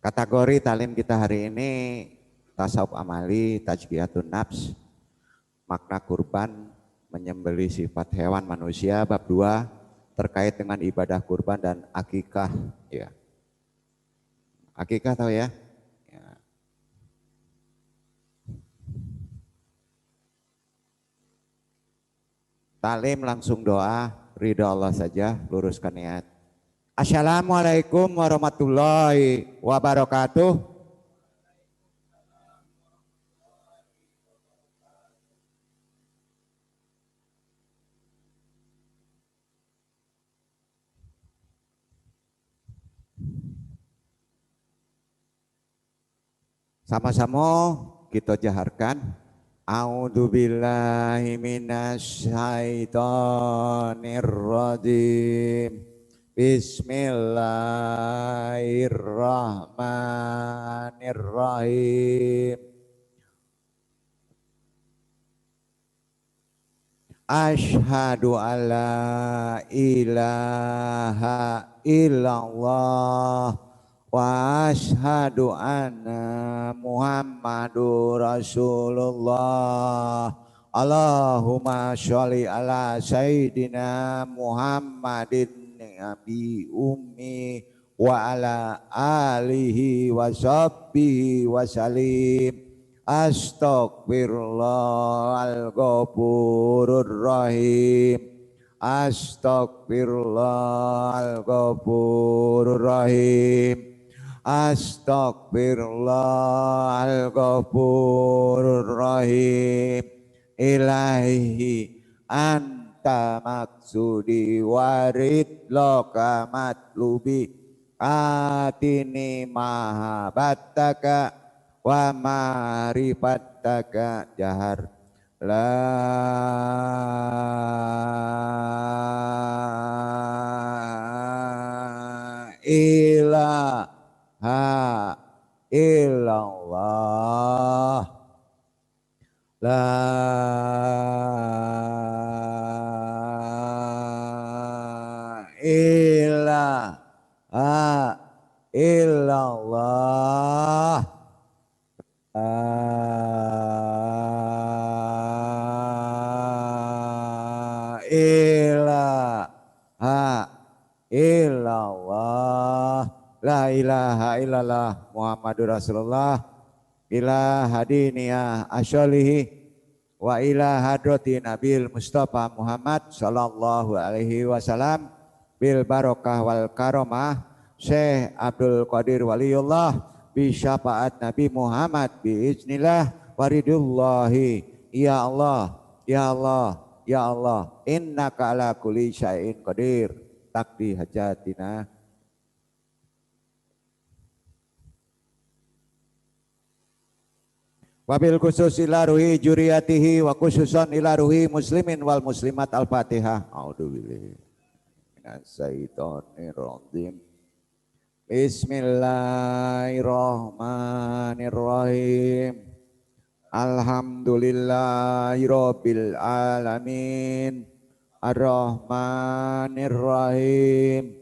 Kategori talim kita hari ini tasawuf amali, tazkiyatun nafs, makna kurban, menyembelih sifat hewan manusia, bab 2 terkait dengan ibadah kurban dan akikah ya. Akikah tahu ya? Ya. Talim langsung doa, ridha Allah saja, luruskan niat. Assalamualaikum warahmatullahi wabarakatuh. Sama-sama kita jaharkan. A'udzubillahi minasyaitonirrajim. Bismillahirrahmanirrahim. Asyhadu alla ilaha illallah wa asyhadu anna Muhammadur Rasulullah. Allahumma sholli ala sayyidina Muhammadin nabi ummi wa ala alihi wa sahbihi wa salim. Astaghfirullahal-ghafurur rahim. Astaghfirullahal-ghafurur rahim. Astaghfirullahal-ghafurur rahim. Ilahi anta maksudi warid loka matlubi atini mahabataka wa ma'rifataka jahar la ilaha illallah la ilaha illallah ilaha illallah la ilaha illallah Muhammadur Rasulullah ila hadiniyah asyolihi wa ila hadrati Nabil Mustafa Muhammad sallallahu alaihi wasallam bil barokah wal karomah Syekh Abdul Qadir Waliullah bi syafaat Nabi Muhammad bi iznillah waridullahi. Ya Allah, ya Allah, ya Allah, innaka ala kulli syai'in qadir. Takdi hajatina. Wabil khusus ila ruhi juriyatihi wa khususon ila ruhi muslimin wal muslimat al-fatihah. A'udzubillahi minasyaitonir rajim. Bismillahirrahmanirrahim. Alhamdulillahirabbil alamin. Ar-Rahmanir-Rahim.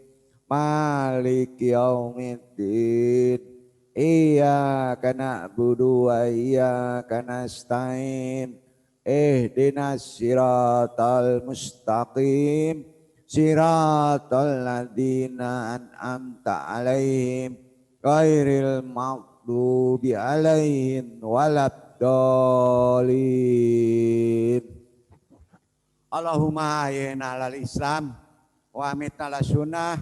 Maliki yaumiddin. Iyyaka na'budu wa iyyaka nasta'in. Ihdinas siratal mustaqim. Siratal ladzina an'amta alaihim ghairil maghdubi alaihim waladdallin. Allahumma ahyina alal Islam wa amitna ala sunnah.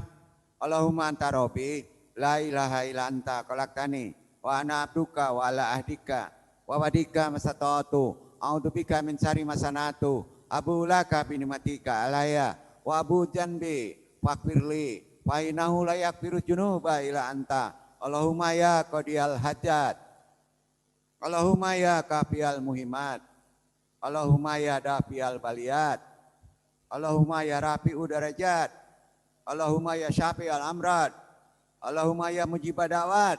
Allahumma anta rabbi la ilaha illa anta khalaqtani wa ana abduka wa ala ahdika wa wadika masata'tu a'udzubika min syarri masanatu abu laka bi ni'matika alayya wa abu janbi fakfirli fa innahu la yaghfiru dzunuba illa anta. Allahumma ya qadiyal hajat, Allahumma ya kafiyal muhimat, Allahumma ya dafiyal baliyat, Allahumma ya rafi'u darajat, Allahumma ya syafi'al amrad, Allahumma ya mujibad da'wat,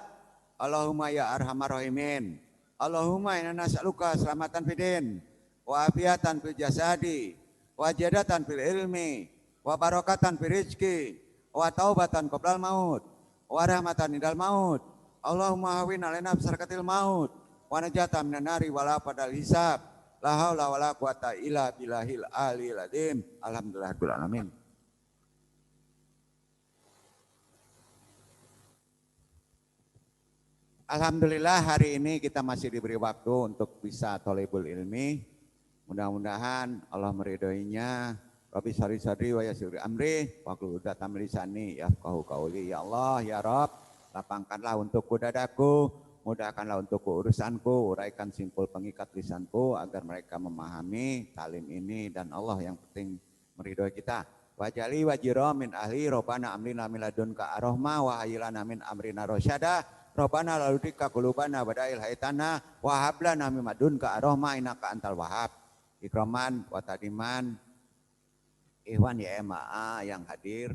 Allahumma ya arhamar rahimin. Allahumma inna nas'aluka selamatan fidin wa afiatan fil jasadi wa jadatan fil ilmi wa barakatan fil rizki wa taubatan qoblal maut wa rahmatan indal maut. Allahumma hawin alaina bisarakatil maut wa najata minan nari wala padal hisab. La haula wala quwata illa billahil aliyil azim. Alhamdulillahirabbil alamin. Alhamdulillah hari ini kita masih diberi waktu untuk bisa thalibul ilmi. Mudah-mudahan Allah meridhoinya. Rabbi syari sadri wa yassir amri wa hlul 'uqdatam min lisani yafqahu qauli. Ya Allah, ya Rabb, lapangkanlah untukku dadaku, mudahkanlah untukku urusanku, uraikan simpul pengikat lisanku agar mereka memahami talim ini dan Allah yang penting meridhoi kita. Wajali wajiro min ahli robbana amrina min ladunka arahma wa hayyilana min amrina rasyada. Robbana laludika qulubana badail haitana wa hab lana min ladunka arahma innaka antal wahhab. Ikraman wa tadiman ikhwan ya MAA yang hadir.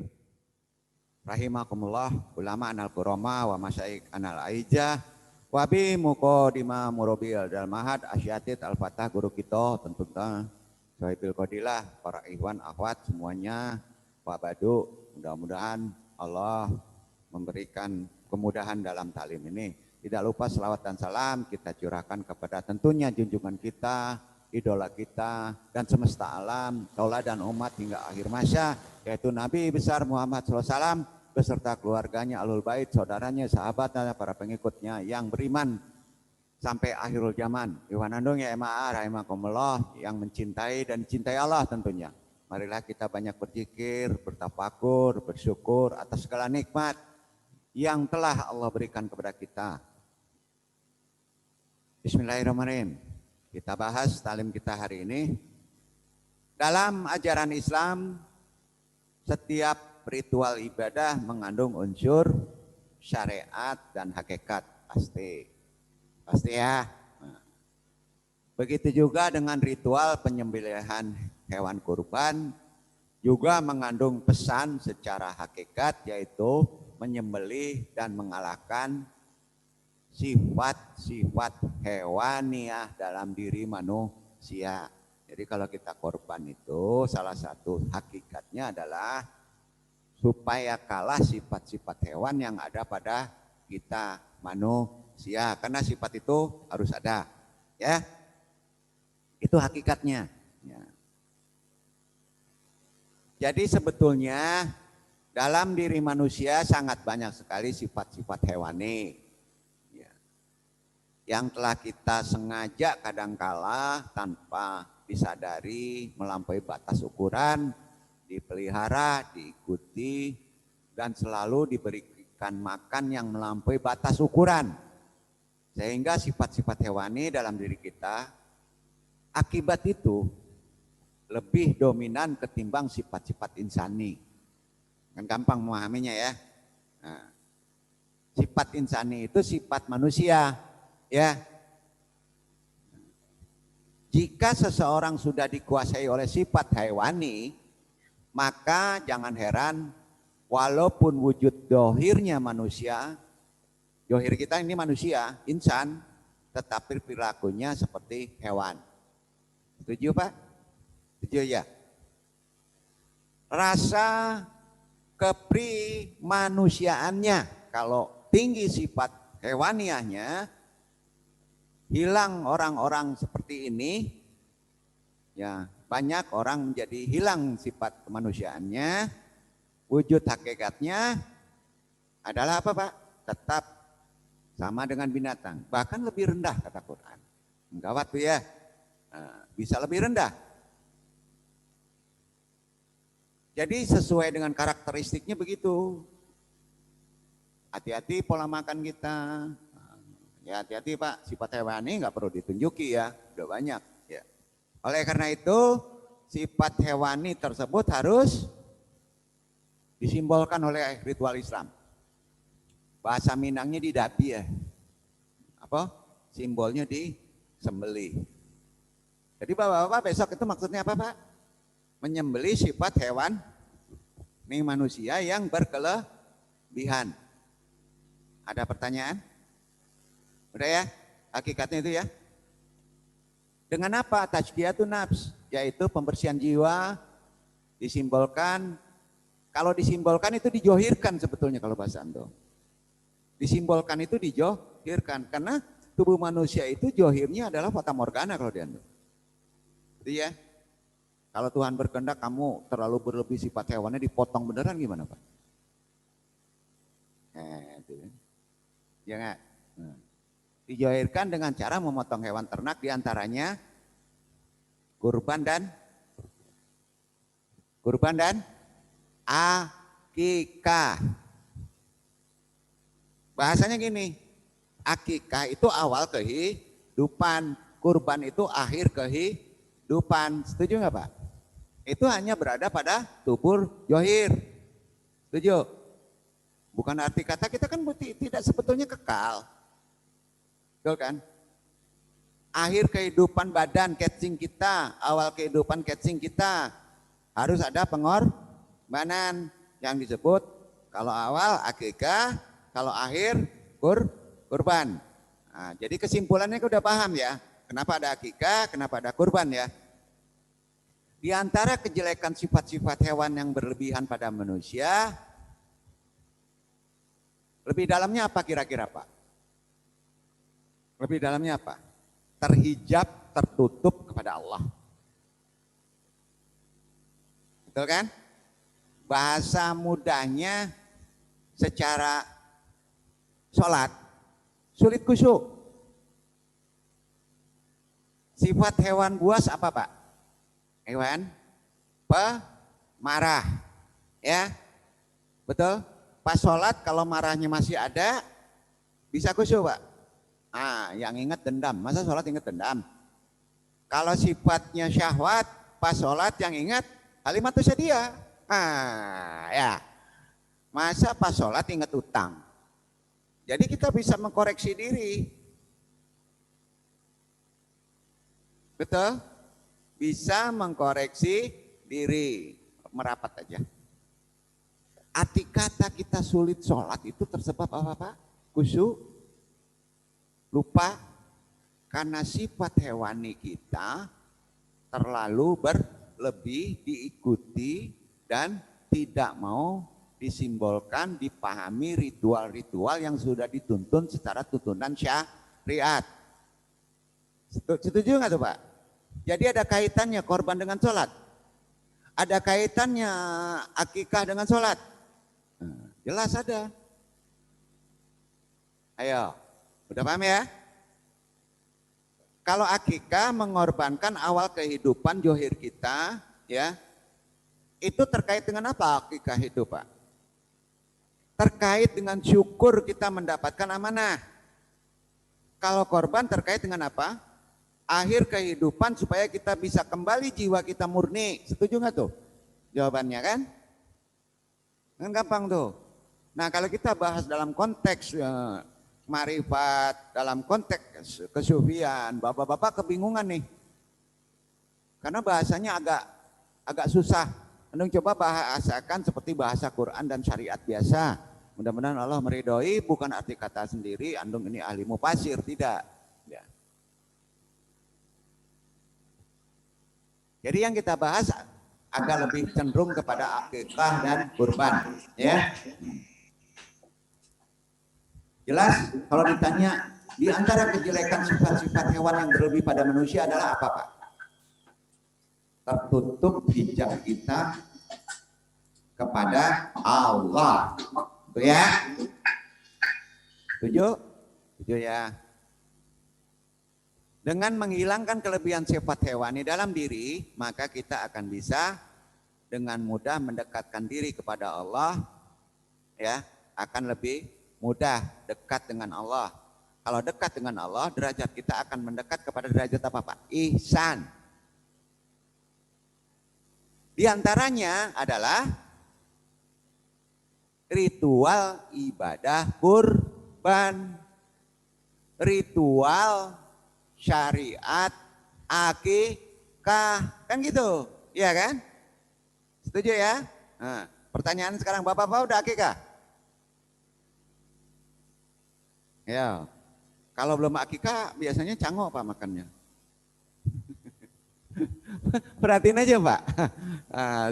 Rahimakumullah ulama anal kuroma wa masyaikh anal aijah wabi muqaddimah murabil dal mahad asyatid al-fatah guru kita tentunya Sohibil Qadilah, para ikhwan akhwat semuanya wabadu, mudah-mudahan Allah memberikan kemudahan dalam talim ini. Tidak lupa selawat dan salam kita curahkan kepada tentunya junjungan kita, idola kita dan semesta alam, tauladan umat hingga akhir masa, yaitu Nabi besar Muhammad SAW beserta keluarganya, alul bait, saudaranya, sahabatnya, para pengikutnya yang beriman sampai akhirul zaman. Iwanandung ya MAA rahimakumullah yang mencintai dan dicintai Allah tentunya. Marilah kita banyak berzikir, bertafakur, bersyukur atas segala nikmat yang telah Allah berikan kepada kita. Bismillahirrahmanirrahim. Kita bahas talim kita hari ini. Dalam ajaran Islam, setiap ritual ibadah mengandung unsur syariat dan hakikat. Pasti ya. Begitu juga dengan ritual penyembelihan hewan kurban juga mengandung pesan secara hakikat, yaitu menyembelih dan mengalahkan sifat-sifat hewaniah dalam diri manusia. Jadi kalau kita korban itu salah satu hakikatnya adalah supaya kalah sifat-sifat hewan yang ada pada kita manusia. Karena sifat itu harus ada, ya. Itu hakikatnya. Ya. Jadi sebetulnya dalam diri manusia sangat banyak sekali sifat-sifat hewani. Ya. Yang telah kita sengaja kadangkala tanpa disadari melampaui batas ukuran, dipelihara, diikuti, dan selalu diberikan makan yang melampaui batas ukuran. Sehingga sifat-sifat hewani dalam diri kita, akibat itu lebih dominan ketimbang sifat-sifat insani. Kan gampang memahaminya ya. Nah, sifat insani itu sifat manusia, ya. Jika seseorang sudah dikuasai oleh sifat hewani, maka jangan heran walaupun wujud dohirnya manusia, dohir kita ini manusia, insan, tetapi perilakunya seperti hewan. Setuju Pak? Setuju ya? Rasa keprimanusiaannya, kalau tinggi sifat hewaniahnya, hilang orang-orang seperti ini, ya banyak orang menjadi hilang sifat kemanusiaannya, wujud hakikatnya adalah apa Pak? Tetap sama dengan binatang, bahkan lebih rendah kata Quran. Gawat tuh ya, nah, bisa lebih rendah. Jadi sesuai dengan karakteristiknya begitu. Hati-hati pola makan kita. Ya hati-hati Pak, sifat hewani nggak perlu ditunjuki ya, udah banyak. Ya. Oleh karena itu sifat hewani tersebut harus disimbolkan oleh ritual Islam. Bahasa Minangnya didapi ya. Apa? Simbolnya disembelih. Jadi Bapak-bapak besok itu maksudnya apa Pak? Menyembelih sifat hewan ini manusia yang berkelebihan. Ada pertanyaan? Udah ya? Hakikatnya itu ya. Dengan apa? Tazkiyatun nafs, yaitu pembersihan jiwa, disimbolkan. Kalau disimbolkan itu dijohirkan sebetulnya kalau bahasa Ando. Disimbolkan itu dijohirkan. Karena tubuh manusia itu johirnya adalah fata morgana kalau dianggap. Itu ya. Kalau Tuhan berkehendak kamu terlalu berlebih sifat hewannya dipotong beneran gimana Pak? Itu. Ya nggak? Dijohirkan dengan cara memotong hewan ternak diantaranya kurban dan akikah. Bahasanya gini, akikah itu awal kehidupan, kurban itu akhir kehidupan. Setuju nggak Pak? Itu hanya berada pada tubuh johir. Setuju? Bukan arti kata kita kan tidak sebetulnya kekal. Betul kan? Akhir kehidupan badan catching kita, awal kehidupan catching kita harus ada pengorbanan yang disebut kalau awal akikah, kalau akhir kurban. Nah, jadi kesimpulannya udah paham ya, kenapa ada akikah, kenapa ada kurban ya. Di antara kejelekan sifat-sifat hewan yang berlebihan pada manusia, lebih dalamnya apa kira-kira Pak? Lebih dalamnya apa? Terhijab, tertutup kepada Allah. Betul kan? Bahasa mudahnya secara sholat sulit khusyuk. Sifat hewan buas apa Pak? Hewan pemarah. Ya, betul? Pas sholat kalau marahnya masih ada, bisa khusyuk Pak. Yang ingat dendam, masa sholat ingat dendam? Kalau sifatnya syahwat, pas sholat yang ingat kalimatus syadiah. Ya, masa pas sholat ingat utang? Jadi kita bisa mengkoreksi diri. Betul? Bisa mengkoreksi diri. Merapat aja. Arti kata kita sulit sholat itu tersebab apa Pak? Khusyuk. Lupa karena sifat hewani kita terlalu berlebih diikuti dan tidak mau disimbolkan, dipahami ritual-ritual yang sudah dituntun secara tuntunan syariat. Setuju nggak tuh Pak? Jadi ada kaitannya korban dengan sholat, ada kaitannya akikah dengan sholat. Jelas ada. Ayo. Udah paham ya? Kalau akikah mengorbankan awal kehidupan johir kita, ya, itu terkait dengan apa akikah itu Pak? Terkait dengan syukur kita mendapatkan amanah. Kalau korban terkait dengan apa? Akhir kehidupan supaya kita bisa kembali jiwa kita murni. Setuju nggak tuh? Jawabannya kan? Kan gampang tuh. Nah kalau kita bahas dalam konteks marifat, dalam konteks kesufian, bapak-bapak kebingungan nih, karena bahasanya agak susah. Andung coba bahasakan seperti bahasa Quran dan syariat biasa. Mudah-mudahan Allah meridhoi, bukan arti kata sendiri. Andung ini ahli mufasir, tidak. Ya. Jadi yang kita bahas agak lebih cenderung kepada akikah dan kurban, ya. Jelas kalau ditanya di antara kejelekan sifat-sifat hewan yang berlebih pada manusia adalah apa Pak? Tertutup hijab kita kepada Allah. Tuh ya? Setuju? Setuju ya? Dengan menghilangkan kelebihan sifat hewani dalam diri, maka kita akan bisa dengan mudah mendekatkan diri kepada Allah, ya, akan lebih mudah dekat dengan Allah. Kalau dekat dengan Allah, derajat kita akan mendekat kepada derajat apa Pak? Ihsan. Di antaranya adalah ritual ibadah kurban, ritual syariat akikah, kan gitu, iya kan? Setuju ya? Nah, pertanyaan sekarang, bapak-bapak udah akikah? Ya, kalau belum akikah biasanya cangok Pak makannya. Perhatiin aja Pak,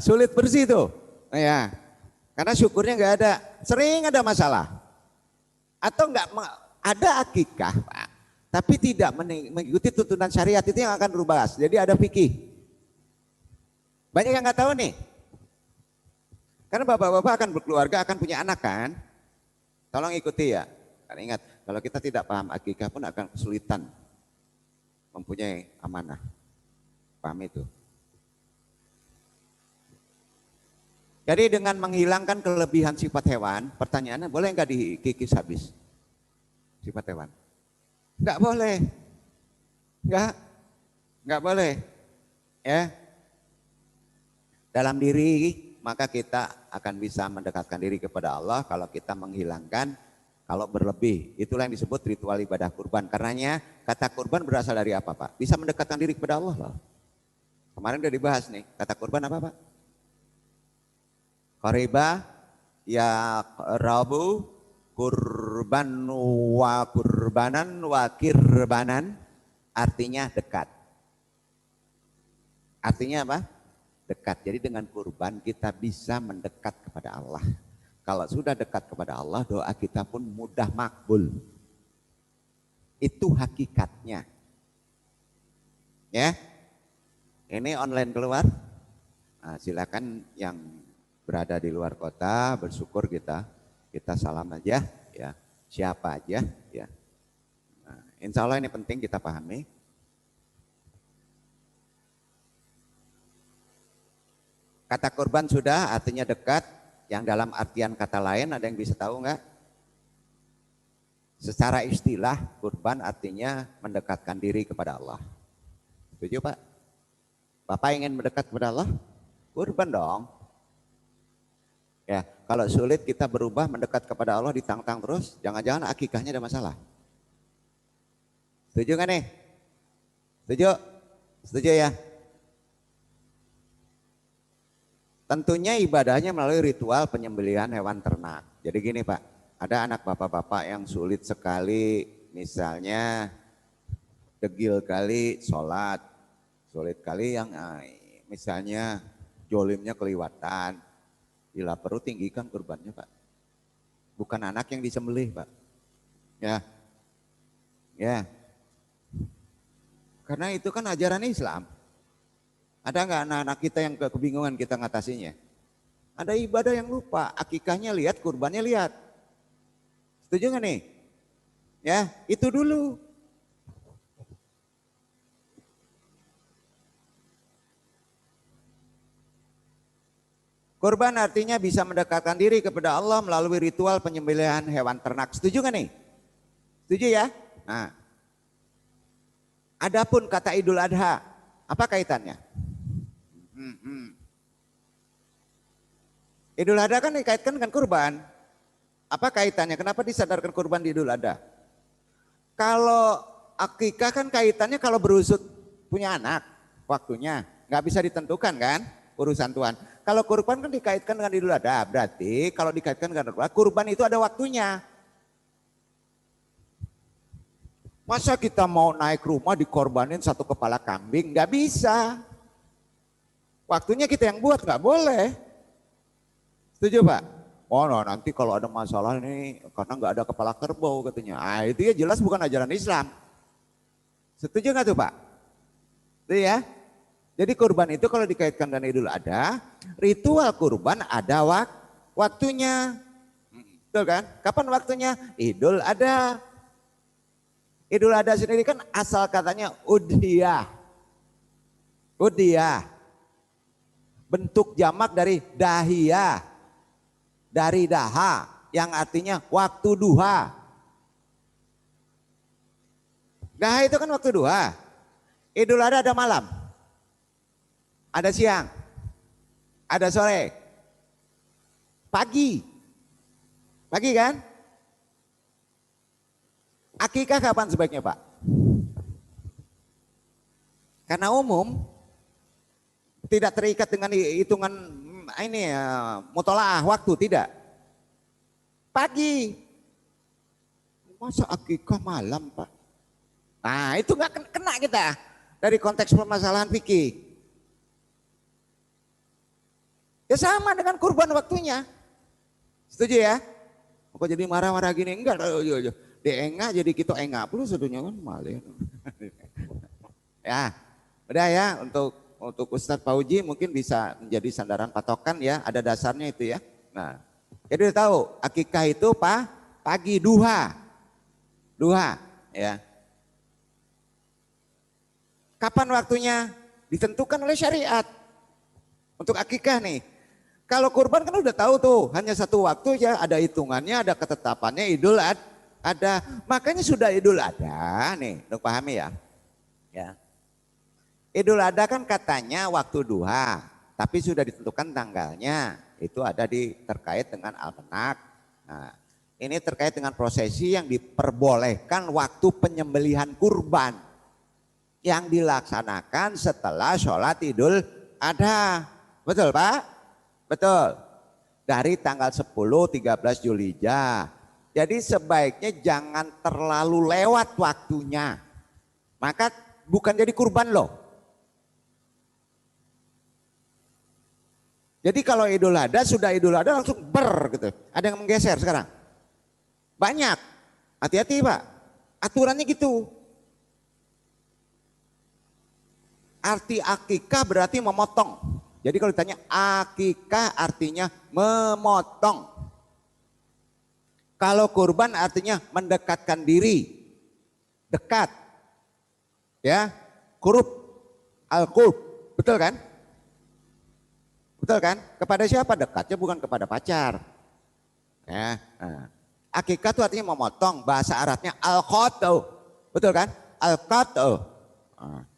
sulit bersih tuh, ya, karena syukurnya nggak ada, sering ada masalah. Atau enggak ada akikah Pak, tapi tidak mengikuti tuntunan syariat, itu yang akan berubah. Jadi ada fikih. Banyak yang nggak tahu nih. Karena bapak-bapak akan berkeluarga, akan punya anak kan. Tolong ikuti ya. Karena ingat, kalau kita tidak paham akikah pun akan kesulitan mempunyai amanah. Paham itu? Jadi dengan menghilangkan kelebihan sifat hewan, pertanyaannya boleh nggak dikikis habis sifat hewan? Nggak boleh, nggak boleh, ya. Dalam diri maka kita akan bisa mendekatkan diri kepada Allah kalau kita menghilangkan kalau berlebih. Itulah yang disebut ritual ibadah kurban. Karenanya kata kurban berasal dari apa Pak? Bisa mendekatkan diri kepada Allah loh. Kemarin udah dibahas nih, kata kurban apa Pak? Qariba ya rabu kurban wa kurbanan wa kirbanan, artinya dekat. Artinya apa? Dekat. Jadi dengan kurban kita bisa mendekat kepada Allah. Kalau sudah dekat kepada Allah, doa kita pun mudah makbul. Itu hakikatnya. Ya. Ini online keluar. Nah, silakan yang berada di luar kota, bersyukur kita salam aja ya, siapa aja ya. Nah, insya Allah ini penting kita pahami. Kata kurban sudah, artinya dekat. Yang dalam artian kata lain ada yang bisa tahu nggak? Secara istilah kurban artinya mendekatkan diri kepada Allah. Setuju Pak? Bapak ingin mendekat kepada Allah? Kurban dong. Ya, kalau sulit kita berubah mendekat kepada Allah ditantang terus, jangan-jangan akikahnya ada masalah. Setuju nggak nih? Setuju? Setuju ya? Tentunya ibadahnya melalui ritual penyembelihan hewan ternak. Jadi gini Pak, ada anak bapak-bapak yang sulit sekali, misalnya degil kali sholat, sulit kali yang misalnya jolimnya keliwatan. Bila perlu tinggikan kurbannya Pak. Bukan anak yang disembelih Pak. Ya. Ya. Karena itu kan ajaran Islam. Ada nggak anak-anak kita yang kebingungan kita ngatasinya? Ada ibadah yang lupa, akikahnya lihat, kurbannya lihat. Setuju nggak nih? Ya, itu dulu. Kurban artinya bisa mendekatkan diri kepada Allah melalui ritual penyembelihan hewan ternak. Setuju nggak nih? Setuju ya? Nah, adapun kata Idul Adha, apa kaitannya? Idul Adha kan dikaitkan dengan kurban. Apa kaitannya? Kenapa disadarkan kurban di Idul Adha? Kalau akikah kan kaitannya kalau berusut punya anak, waktunya nggak bisa ditentukan kan? Urusan Tuhan. Kalau kurban kan dikaitkan dengan Idul Adha, berarti kalau dikaitkan dengan kurban itu ada waktunya. Masa kita mau naik rumah dikorbanin satu kepala kambing? Nggak bisa. Waktunya kita yang buat, nggak boleh. Setuju Pak? Oh no, nanti kalau ada masalah nih karena nggak ada kepala kerbau katanya. Ah itu ya jelas bukan ajaran Islam. Setuju nggak tuh Pak? Itu ya. Jadi kurban itu kalau dikaitkan dengan Idul Adha, ritual kurban ada waktunya. Betul kan? Kapan waktunya? Idul Adha. Idul Adha sendiri kan asal katanya udhiyah. Udhiyah. Bentuk jamak dari dahiyah. Dari daha yang artinya waktu duha. Daha itu kan waktu duha. Idul Adha ada malam. Ada siang, ada sore, pagi kan? Akikah kapan sebaiknya Pak? Karena umum tidak terikat dengan hitungan ini mutolaah waktu, tidak. Pagi, masa akikah malam Pak? Nah itu nggak kena kita dari konteks permasalahan fikih. Ya sama dengan kurban waktunya. Setuju ya? Kok jadi marah-marah gini? Enggak, enggak jadi kita enggak pula sedunia kan malah. Ya, udah ya untuk Ustadz Fauji mungkin bisa menjadi sandaran patokan ya, ada dasarnya itu ya. Nah, jadi udah tahu akikah itu pagi duha ya. Kapan waktunya? Ditentukan oleh syariat untuk akikah nih. Kalau kurban kan udah tahu tuh, hanya satu waktu ya, ada hitungannya, ada ketetapannya, Idul Adha. Makanya sudah Idul Adha nih, untuk pahami ya. Ya. Idul Adha kan katanya waktu duha, tapi sudah ditentukan tanggalnya. Itu ada terkait dengan almanak. Nah, ini terkait dengan prosesi yang diperbolehkan waktu penyembelihan kurban yang dilaksanakan setelah sholat Idul Adha. Betul Pak? Betul. Dari tanggal 10-13 Zulhijjah. Jadi sebaiknya jangan terlalu lewat waktunya. Maka bukan jadi kurban loh. Jadi kalau Idul Adha sudah Idul Adha langsung gitu. Ada yang menggeser sekarang. Banyak. Hati-hati Pak. Aturannya gitu. Arti akikah berarti memotong. Jadi kalau ditanya akikah artinya memotong. Kalau kurban artinya mendekatkan diri. Dekat. Ya. Qurub. Al-qurb. Betul kan? Betul kan? Kepada siapa? Dekatnya bukan kepada pacar. Ya. Nah. Akikah itu artinya memotong. Bahasa Arabnya al-qatu. Betul kan? Al-qatu. Nah.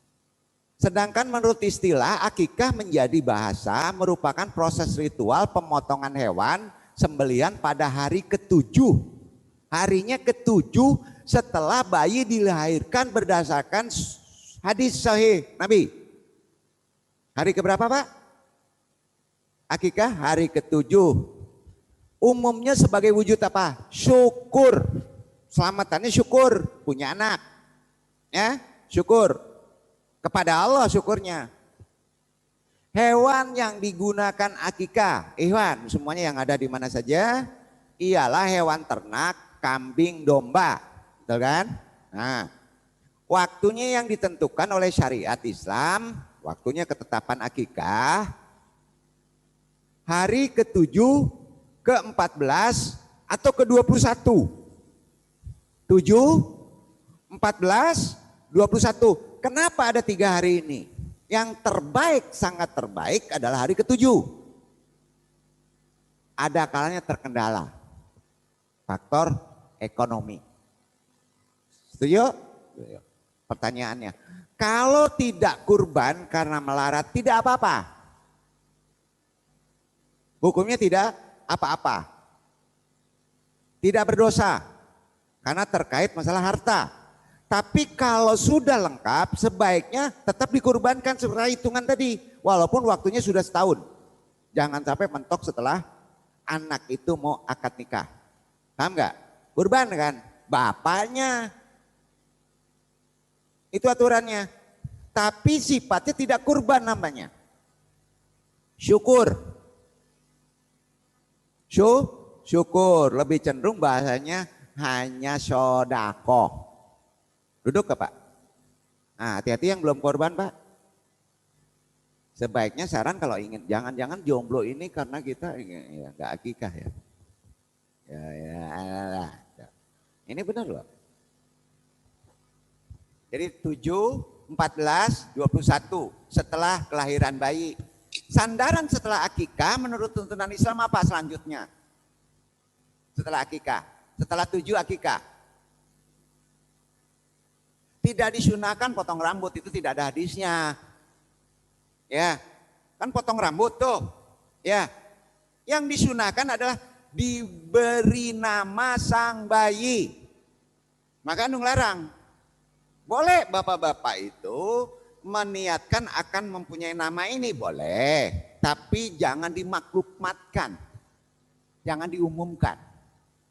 Sedangkan menurut istilah akikah menjadi bahasa merupakan proses ritual pemotongan hewan sembelihan pada hari ke-7. Harinya ke-7 setelah bayi dilahirkan berdasarkan hadis sahih Nabi. Hari keberapa Pak? Akikah hari ke-7. Umumnya sebagai wujud apa? Syukur. Selamatannya syukur, punya anak. Ya, syukur. Kepada Allah syukurnya. Hewan yang digunakan akikah, hewan semuanya yang ada di mana saja, ialah hewan ternak, kambing, domba. Betul kan? Nah, waktunya yang ditentukan oleh syariat Islam, waktunya ketetapan akikah, hari ke-7, ke-14, atau ke-21. 7, 14, 21. Kenapa ada 3 hari ini? Yang terbaik, sangat terbaik adalah hari ke-7. Ada kalanya terkendala. Faktor ekonomi. Setuju? Pertanyaannya, kalau tidak kurban karena melarat tidak apa-apa. Hukumnya tidak apa-apa. Tidak berdosa. Karena terkait masalah harta. Tapi kalau sudah lengkap sebaiknya tetap dikurbankan seperti hitungan tadi. Walaupun waktunya sudah setahun. Jangan sampai mentok setelah anak itu mau akad nikah. Paham nggak? Kurban kan? Bapaknya. Itu aturannya. Tapi sifatnya tidak kurban namanya. Syukur. Syukur. Lebih cenderung bahasanya hanya sodako. Duduk ke Pak. Nah, hati-hati yang belum korban Pak. Sebaiknya saran kalau ingin, jangan-jangan jomblo ini karena kita ya nggak akikah ya. Ya. Ini benar loh. Jadi 7, 14, 21 setelah kelahiran bayi. Sandaran setelah akikah menurut tuntunan Islam apa selanjutnya? Setelah akikah, setelah 7 akikah. Tidak disunahkan potong rambut, itu tidak ada hadisnya. Ya, kan potong rambut tuh. Ya, yang disunahkan adalah diberi nama sang bayi. Maka anu larang. Boleh bapak-bapak itu meniatkan akan mempunyai nama ini, boleh. Tapi jangan dimaklumatkan. Jangan diumumkan.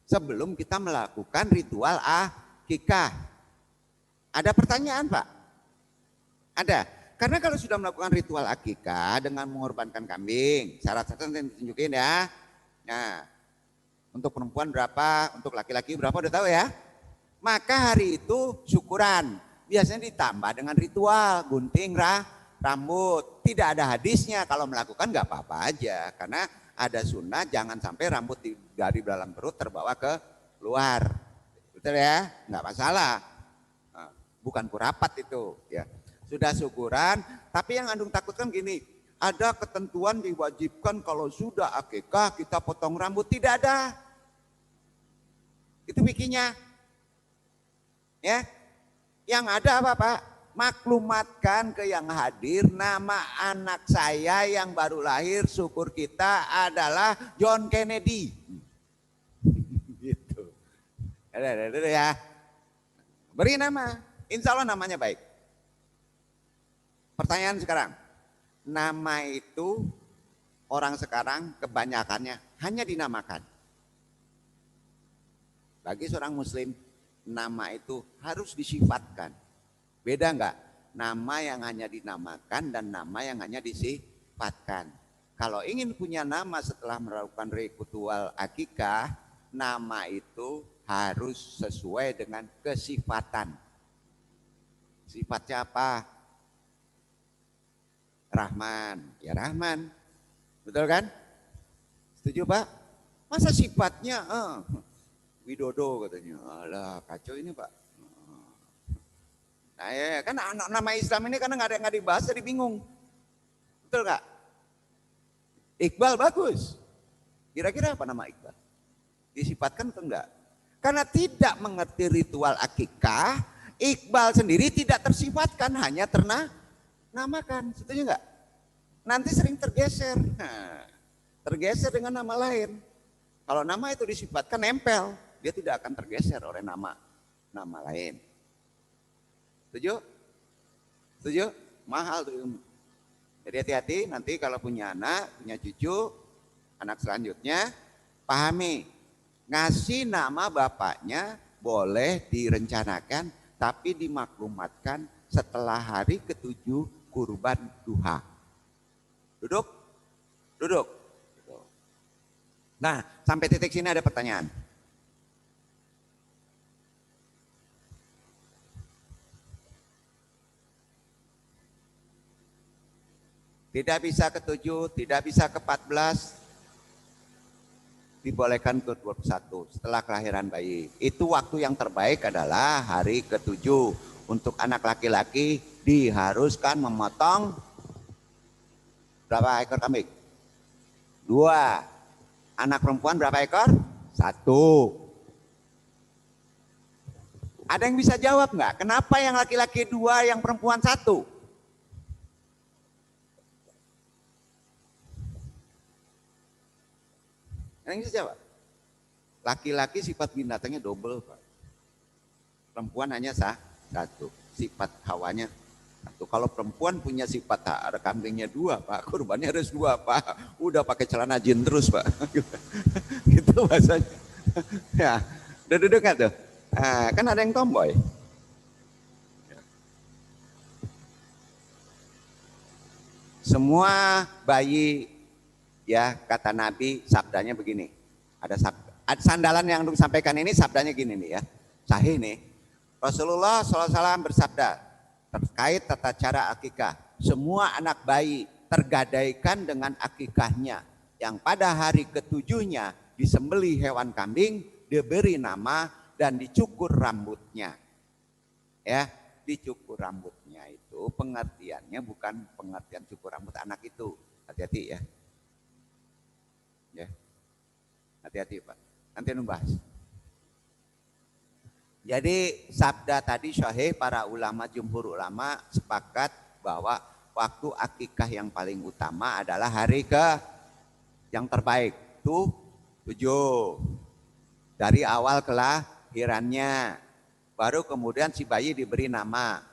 Sebelum kita melakukan ritual akikah. Ada pertanyaan Pak? Ada. Karena kalau sudah melakukan ritual akikah dengan mengorbankan kambing, syarat-syarat yang ditunjukin ya. Nah, Untuk perempuan berapa, untuk laki-laki berapa, udah tahu ya. Maka hari itu syukuran. Biasanya ditambah dengan ritual, gunting rambut. Tidak ada hadisnya, kalau melakukan nggak apa-apa aja. Karena ada sunnah, jangan sampai rambut dari dalam perut terbawa ke luar. Betul ya? Nggak masalah. Bukan kurapat itu. Ya. Sudah syukuran, tapi yang andung takutkan gini, ada ketentuan diwajibkan kalau sudah akikah kita potong rambut. Tidak ada. Itu bikinnya. Ya. Yang ada apa Pak? Maklumatkan ke yang hadir nama anak saya yang baru lahir, syukur kita adalah John Kennedy. Gitu. Ya. Beri nama. Insya Allah namanya baik. Pertanyaan sekarang. Nama itu orang sekarang kebanyakannya hanya dinamakan. Bagi seorang muslim, nama itu harus disifatkan. Beda enggak? Nama yang hanya dinamakan dan nama yang hanya disifatkan. Kalau ingin punya nama setelah melakukan ritual akikah, nama itu harus sesuai dengan kesifatan. Sifatnya apa? Rahman, ya Rahman. Betul kan? Setuju Pak? Masa sifatnya Widodo katanya, alah kacau ini Pak. Nah ya kan nama Islam ini karena nggak dibahas jadi bingung. Betul nggak? Iqbal bagus. Kira-kira apa nama Iqbal? Disifatkan atau enggak? Karena tidak mengerti ritual akikah, Iqbal sendiri tidak tersifatkan, hanya ternamakan. Setuju enggak? Nanti sering tergeser. Tergeser dengan nama lain. Kalau nama itu disifatkan nempel, dia tidak akan tergeser oleh nama lain. Setuju? Setuju? Mahal tuh ilmu. Jadi hati-hati nanti kalau punya anak, punya cucu, anak selanjutnya, pahami. Ngasih nama bapaknya boleh direncanakan, tapi dimaklumatkan setelah hari ke-7 kurban duha. Duduk? Duduk. Nah, sampai titik sini ada pertanyaan. Tidak bisa ke-7, tidak bisa ke-14, dibolehkan ke-21 setelah kelahiran bayi. Itu waktu yang terbaik adalah hari ke-7. Untuk anak laki-laki diharuskan memotong berapa ekor kambing? 2. Anak perempuan berapa ekor? 1. Ada yang bisa jawab nggak? Kenapa yang laki-laki 2, yang perempuan 1? Ada yang bisa jawab? Laki-laki sifat binatangnya double, Pak. Perempuan hanya 1. Sifat hawanya 1. Kalau perempuan punya sifat ada kambingnya 2, Pak. Kurbannya harus 2, Pak. Udah pakai celana jin terus, Pak. Gitu bahasanya. Ya, udah duduk nggak tuh? Nah, kan ada yang tomboy. Semua bayi, ya kata Nabi, sabdanya begini. Ada sandalan yang disampaikan ini sabdanya gini nih ya. Sahih nih. Rasulullah SAW bersabda terkait tata cara akikah. Semua anak bayi tergadaikan dengan akikahnya, yang pada hari ke-7-nya disembelih hewan kambing, diberi nama dan dicukur rambutnya. Ya, dicukur rambutnya itu pengertiannya bukan pengertian cukur rambut anak itu. Hati-hati ya. Ya. Hati-hati Pak. Nanti membahas. Jadi sabda tadi sahih, para ulama, jumhur ulama sepakat bahwa waktu akikah yang paling utama adalah hari yang terbaik. Itu 7. Dari awal kelahirannya. Baru kemudian si bayi diberi nama.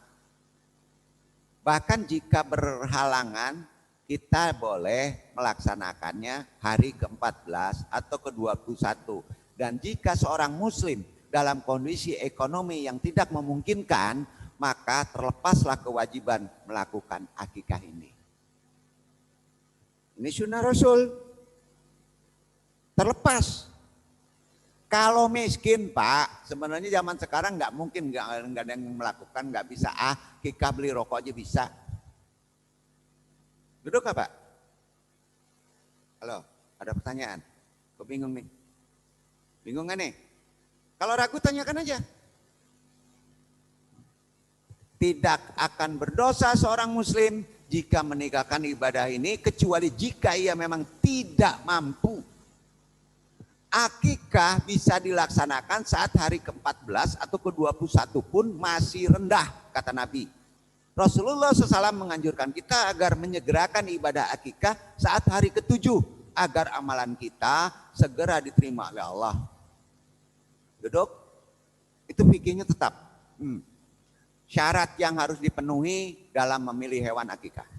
Bahkan jika berhalangan, kita boleh melaksanakannya hari ke-14 atau ke-21. Dan jika seorang muslim dalam kondisi ekonomi yang tidak memungkinkan, maka terlepaslah kewajiban melakukan akikah ini. Ini sunnah Rasul. Terlepas. Kalau miskin Pak, sebenarnya zaman sekarang nggak mungkin nggak ada yang melakukan, nggak bisa akikah beli rokok aja bisa. Duduk nggak Pak? Halo, ada pertanyaan? Kok bingung nih? Bingung nggak nih? Kalau ragu tanyakan aja. Tidak akan berdosa seorang muslim jika meninggalkan ibadah ini kecuali jika ia memang tidak mampu. Akikah bisa dilaksanakan saat hari ke-14 atau ke-21 pun masih rendah, kata Nabi. Rasulullah SAW menganjurkan kita agar menyegerakan ibadah akikah saat hari ke-7 agar amalan kita segera diterima oleh Allah. Duduk, itu fikihnya tetap. Syarat yang harus dipenuhi dalam memilih hewan akikah.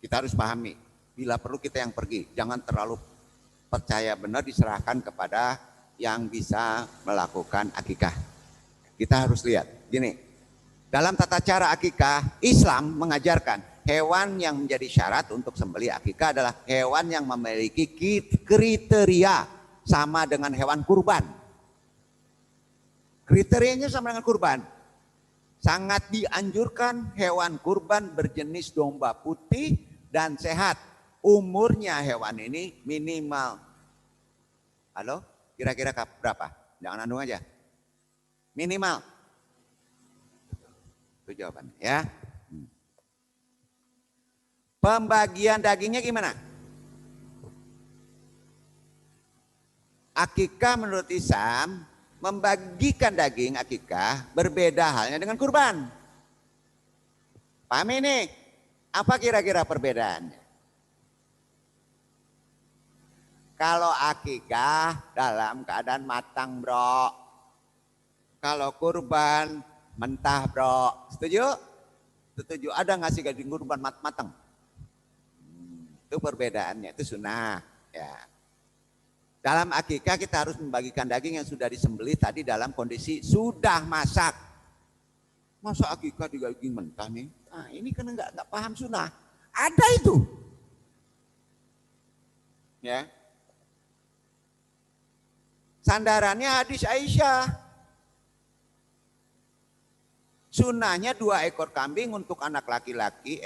Kita harus pahami, bila perlu kita yang pergi, jangan terlalu percaya benar, diserahkan kepada yang bisa melakukan akikah. Kita harus lihat, gini, dalam tata cara akikah, Islam mengajarkan hewan yang menjadi syarat untuk sembelih akikah adalah hewan yang memiliki kriteria sama dengan hewan kurban. Kriterianya sama dengan kurban. Sangat dianjurkan hewan kurban berjenis domba putih dan sehat. Umurnya hewan ini minimal, halo, kira-kira berapa? Jangan andung aja. Minimal. Itu jawabannya ya. Pembagian dagingnya gimana? Akikah menurut Islam, membagikan daging akikah berbeda halnya dengan kurban. Paham ini? Apa kira-kira perbedaannya? Kalau akikah dalam keadaan matang bro. Kalau kurban mentah bro. Setuju? Setuju. Ada nggak sih daging kurban matang? Itu perbedaannya, itu sunnah. Ya. Dalam akikah kita harus membagikan daging yang sudah disembelih tadi dalam kondisi sudah masak. Masa akikah daging mentah nih? Nah, ini kan nggak paham sunnah. Ada itu. Ya. Sandarannya hadis Aisyah. Sunnahnya 2 ekor kambing untuk anak laki-laki,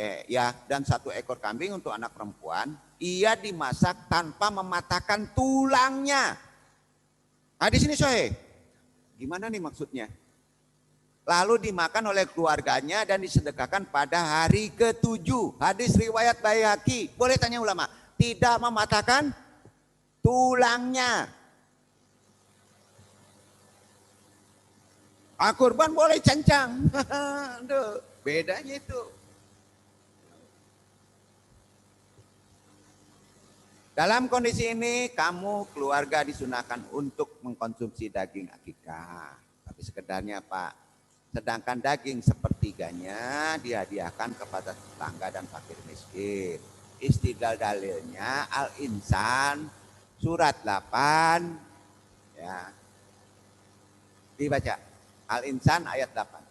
dan 1 ekor kambing untuk anak perempuan. Ia dimasak tanpa mematahkan tulangnya. Hadis ini sahih. Gimana nih maksudnya? Lalu dimakan oleh keluarganya dan disedekahkan pada hari ke-7. Hadis riwayat Baihaqi. Boleh tanya ulama, tidak mematahkan tulangnya. Kurban boleh cancang. Bedanya itu. Dalam kondisi ini kamu keluarga disunahkan untuk mengkonsumsi daging akikah. Tapi sekedarnya Pak. Sedangkan daging sepertiganya dihadiahkan kepada tetangga dan fakir miskin. Istidlal dalilnya Al-Insan surat 8 ya. Dibaca. Al-Insan ayat 8.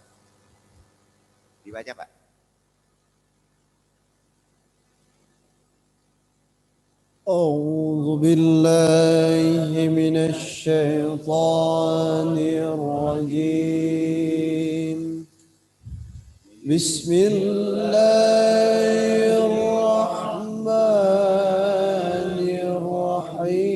Dibaca Pak. أعوذ بالله من الشيطان الرجيم بسم الله الرحمن الرحيم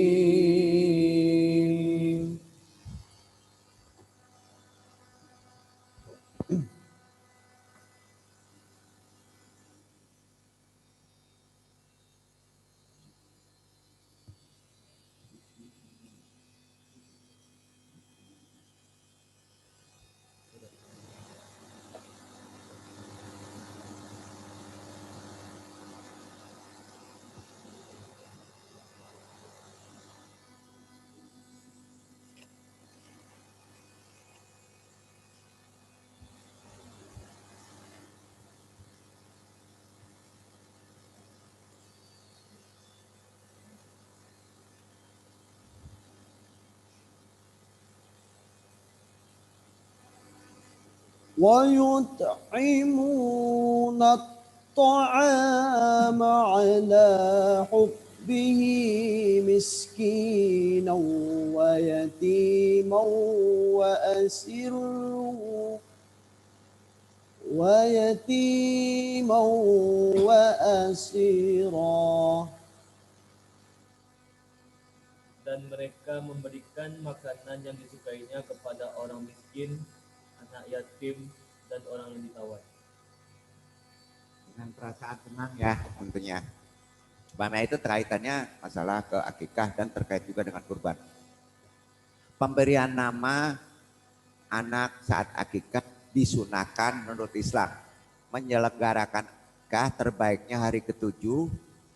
ويطعمون الطعام على حبه به مسكينا ويتيما ويتيما وأسيرا. Dan mereka memberikan makanan yang disukainya kepada orang miskin, anak yatim, dan orang yang ditawan. Dengan perasaan tenang ya tentunya. Karena itu terkaitannya masalah ke akikah dan terkait juga dengan kurban. Pemberian nama anak saat akikah disunahkan menurut Islam. Menyelenggarakan akikah terbaiknya hari ke-7,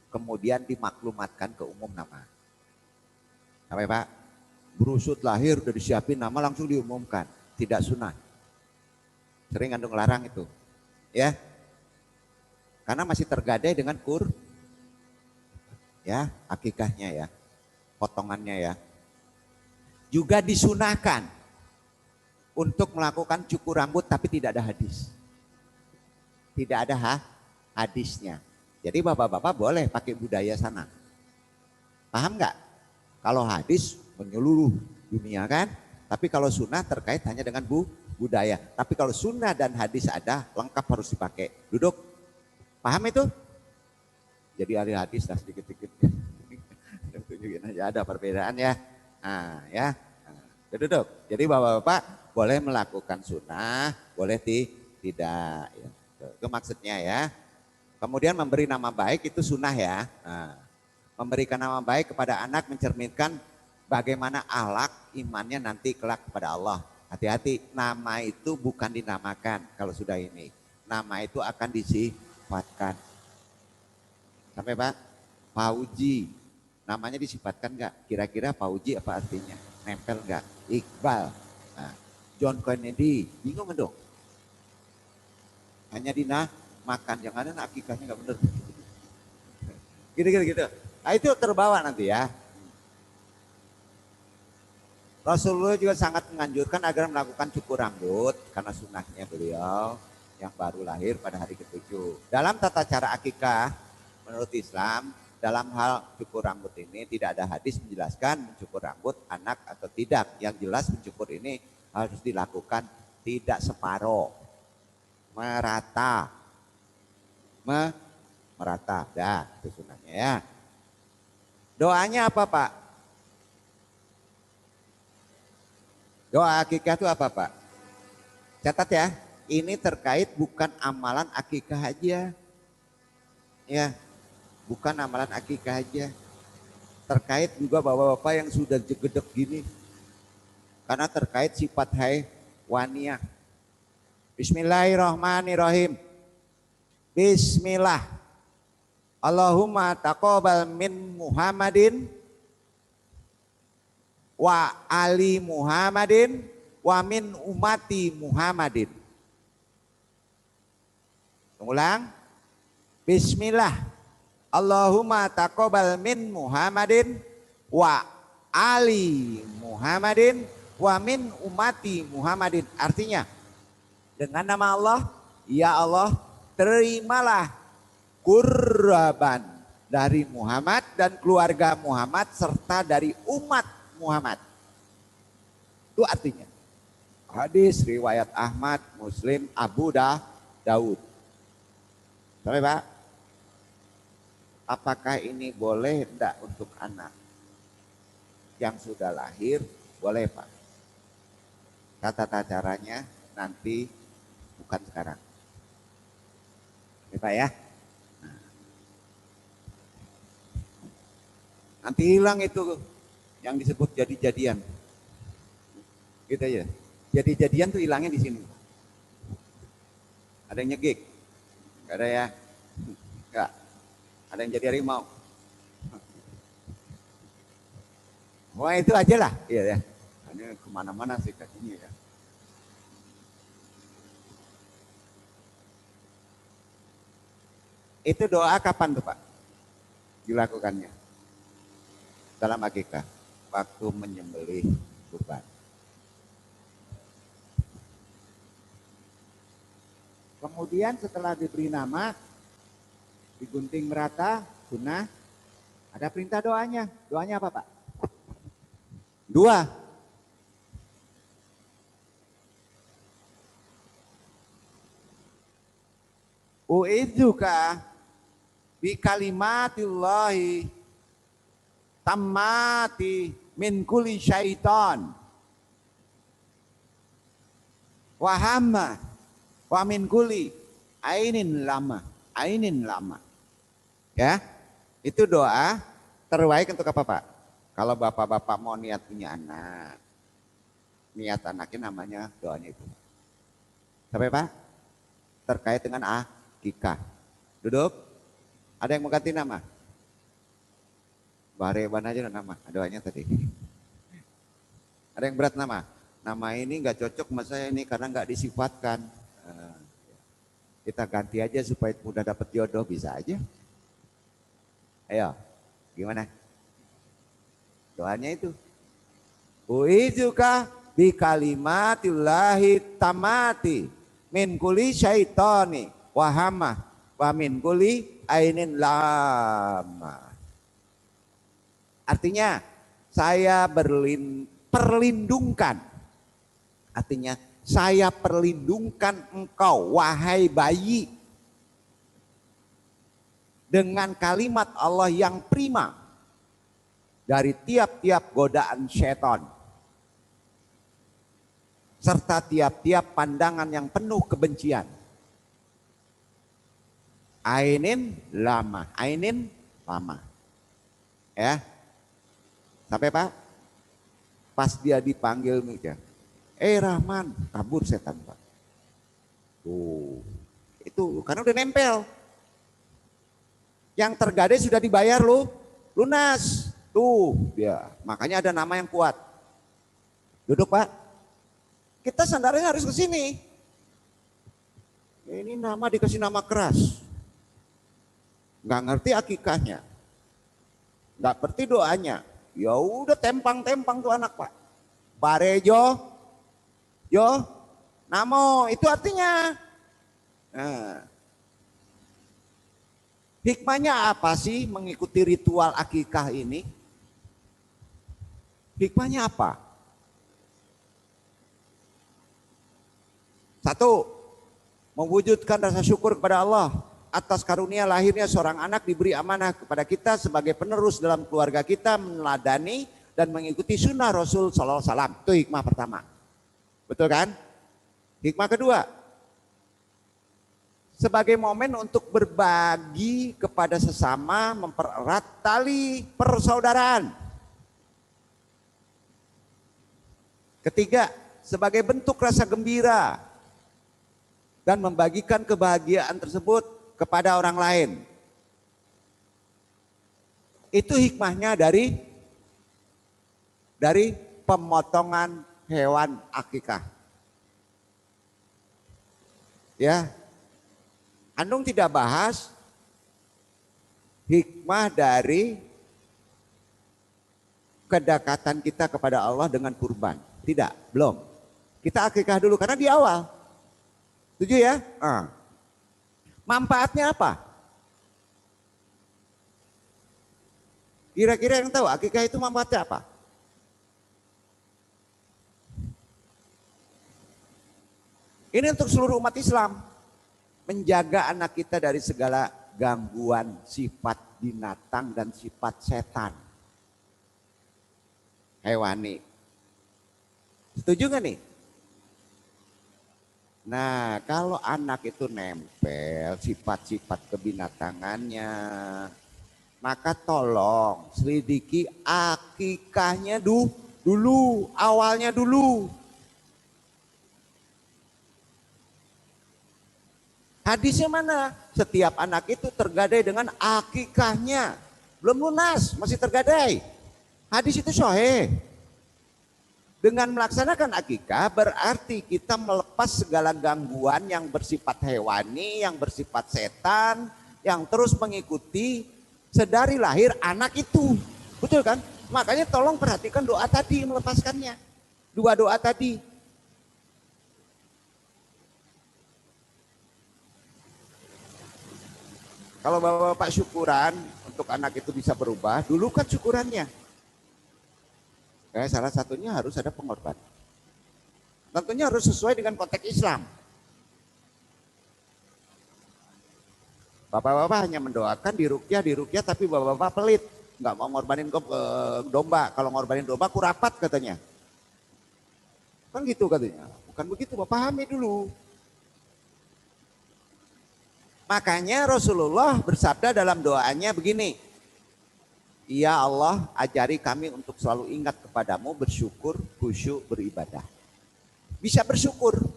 kemudian dimaklumatkan ke umum nama. Sampai Pak, berusut lahir udah disiapin nama langsung diumumkan, tidak sunnah. Sering ngandung larang itu, ya. Karena masih tergadai dengan ya, akikahnya ya, potongannya ya. Juga disunahkan untuk melakukan cukur rambut tapi tidak ada hadis. Tidak ada hadisnya. Jadi bapak-bapak boleh pakai budaya sana. Paham nggak? Kalau hadis menyeluruh dunia kan, tapi kalau sunnah terkait hanya dengan budaya. Tapi kalau sunnah dan hadis ada, lengkap harus dipakai. Duduk, paham itu? Jadi ahli hadis lah sedikit-sedikit. Tunjukin aja ada perbedaan ya. Nah, ya. Nah, duduk. Jadi bapak-bapak boleh melakukan sunnah, boleh tidak. Ya. Itu maksudnya ya. Kemudian memberi nama baik itu sunnah ya. Nah, memberikan nama baik kepada anak mencerminkan bagaimana akhlak imannya nanti kelak kepada Allah. Hati-hati, nama itu bukan dinamakan kalau sudah ini. Nama itu akan disifatkan. Sampai Pak, Fauji, namanya disifatkan enggak? Kira-kira Fauji apa artinya? Nempel enggak? Iqbal, nah, John Kennedy, bingung dong. Hanya dinamakan, yang ada akikahnya enggak benar. Gitu. Nah, itu terbawa nanti ya. Rasulullah juga sangat menganjurkan agar melakukan cukur rambut karena sunnahnya beliau yang baru lahir pada hari ke-7. Dalam tata cara akikah menurut Islam, dalam hal cukur rambut ini tidak ada hadis menjelaskan mencukur rambut anak atau tidak. Yang jelas mencukur ini harus dilakukan tidak separoh, merata. Merata, dah itu sunnahnya ya. Doanya apa Pak? Doa akikah itu apa Pak? Catat ya, ini terkait bukan amalan akikah aja. Ya, bukan amalan akikah aja. Terkait juga bapak-bapak yang sudah jedek gini. Karena terkait sifat haiwaniyah. Bismillahirrahmanirrahim. Bismillah. Allahumma taqabbal min Muhammadin wa ali Muhammadin wa min umati Muhammadin. Ulang. Bismillah. Allahumma taqabbal min Muhammadin wa ali Muhammadin wa min umati Muhammadin. Artinya, dengan nama Allah, ya Allah, terimalah kurban dari Muhammad dan keluarga Muhammad serta dari umat Muhammad. Itu artinya. Hadis riwayat Ahmad, Muslim, Abu Daud. Sampai Pak? Apakah ini boleh enggak untuk anak yang sudah lahir? Boleh Pak. Tata caranya nanti bukan sekarang. Ini Pak ya. Nanti hilang itu yang disebut jadi-jadian. Gitu aja. Jadi-jadian tuh hilangnya di sini. Ada yang nyegik? Gak ada ya? Gak. Ada yang jadi harimau? Wah itu aja lah. Iya ya. Ini kemana-mana sih kakinya ya. Itu doa kapan tuh Pak? Dilakukannya? Dalam akikah, waktu menyembelih kurban. Kemudian setelah diberi nama, digunting merata, sunnah. Ada perintah doanya. Doanya apa, Pak? Dua. Uidzuka bi kalimatillahi tammati min kulli syaitan wa hamma wa min kulli ainin lama. Ya, itu doa terbaik untuk apa, Pak? Kalau bapak-bapak mau niat punya anak, niat anaknya namanya doanya itu. Sampai, Pak? Terkait dengan akikah. Duduk. Ada yang mau ganti nama? Bareban aja nama, doanya tadi. Ada yang berat nama? Nama ini nggak cocok sama saya ini karena nggak disifatkan. Kita ganti aja supaya mudah dapat jodoh, bisa aja. Ayo, gimana? Doanya itu. Uidzuka bi kalimatillahi tamati min kulli syaitani wa hamma wa min kulli ainin lama. Artinya saya perlindungkan. Artinya saya perlindungkan engkau wahai bayi dengan kalimat Allah yang prima dari tiap-tiap godaan syaitan serta tiap-tiap pandangan yang penuh kebencian. Ainin lama. Ya. Sampai, Pak? Pas dia dipanggil nih, Rahman, kabur setan, Pak. Tuh. Itu karena udah nempel. Yang tergadai sudah dibayar lu, lunas. Tuh, dia. Makanya ada nama yang kuat. Duduk, Pak. Kita sandarnya harus ke sini. Ini nama dikasih nama keras. Nggak ngerti akikahnya. Nggak ngerti doanya. Ya udah tempang-tempang tuh anak, Pak. Barejo, yo, namo, itu artinya. Nah, hikmahnya apa sih mengikuti ritual akikah ini? Hikmahnya apa? Satu, mewujudkan rasa syukur kepada Allah atas karunia lahirnya seorang anak diberi amanah kepada kita sebagai penerus dalam keluarga kita, meneladani dan mengikuti sunnah Rasul Sallallahu Alaihi Wasallam. Itu hikmah pertama. Betul kan? Hikmah kedua, sebagai momen untuk berbagi kepada sesama, mempererat tali persaudaraan. Ketiga, sebagai bentuk rasa gembira dan membagikan kebahagiaan tersebut kepada orang lain. Itu hikmahnya dari pemotongan hewan akikah. Ya, Andung tidak bahas hikmah dari kedekatan kita kepada Allah dengan kurban. Tidak, belum. Kita akikah dulu karena di awal. Setuju ya? Manfaatnya apa? Kira-kira yang tahu akikah itu manfaatnya apa? Ini untuk seluruh umat Islam. Menjaga anak kita dari segala gangguan sifat binatang dan sifat setan. Hewani. Setuju gak nih? Nah, kalau anak itu nempel sifat-sifat kebinatangannya, maka tolong selidiki akikahnya dulu, awalnya dulu. Hadisnya mana? Setiap anak itu tergadai dengan akikahnya. Belum lunas, masih tergadai. Hadis itu sahih. Dengan melaksanakan akikah berarti kita melepas segala gangguan yang bersifat hewani, yang bersifat setan, yang terus mengikuti sedari lahir anak itu. Betul kan? Makanya tolong perhatikan doa tadi melepaskannya. Dua doa tadi. Kalau bapak-bapak syukuran untuk anak itu bisa berubah, dulu kan syukurannya. Salah satunya harus ada pengorbanan. Tentunya harus sesuai dengan konteks Islam. Bapak-bapak hanya mendoakan di rukyah, tapi bapak-bapak pelit. Nggak mau ngorbanin domba. Kalau ngorbanin domba kurapat katanya. Kan gitu katanya. Bukan begitu, Bapak pahami dulu. Makanya Rasulullah bersabda dalam doanya begini. Ya Allah, ajari kami untuk selalu ingat kepadamu, bersyukur, khusyuk, beribadah. Bisa bersyukur.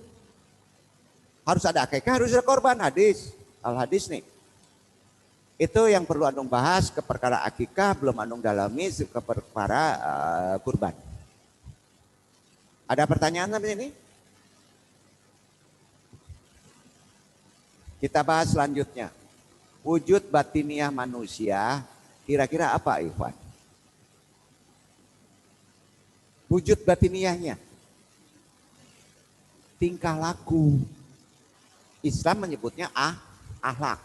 Harus ada akikah, harus ada korban. Hadis, al-hadis nih. Itu yang perlu Anung bahas ke perkara akikah, belum Anung dalami ke perkara kurban. Ada pertanyaan sampai ini? Kita bahas selanjutnya. Wujud batiniah manusia kira-kira apa, Ikhwan? Wujud batiniahnya. Tingkah laku. Islam menyebutnya akhlak.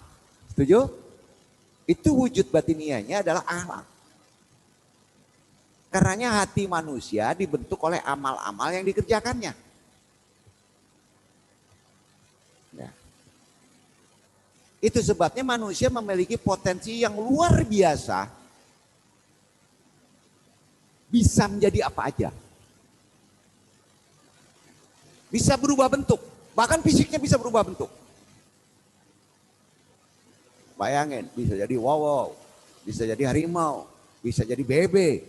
Setuju? Itu wujud batiniahnya adalah akhlak. Karenanya hati manusia dibentuk oleh amal-amal yang dikerjakannya. Ya. Itu sebabnya manusia memiliki potensi yang luar biasa. Bisa menjadi apa aja. Bisa berubah bentuk. Bahkan fisiknya bisa berubah bentuk. Bayangin, bisa jadi wow, bisa jadi harimau, bisa jadi bebe,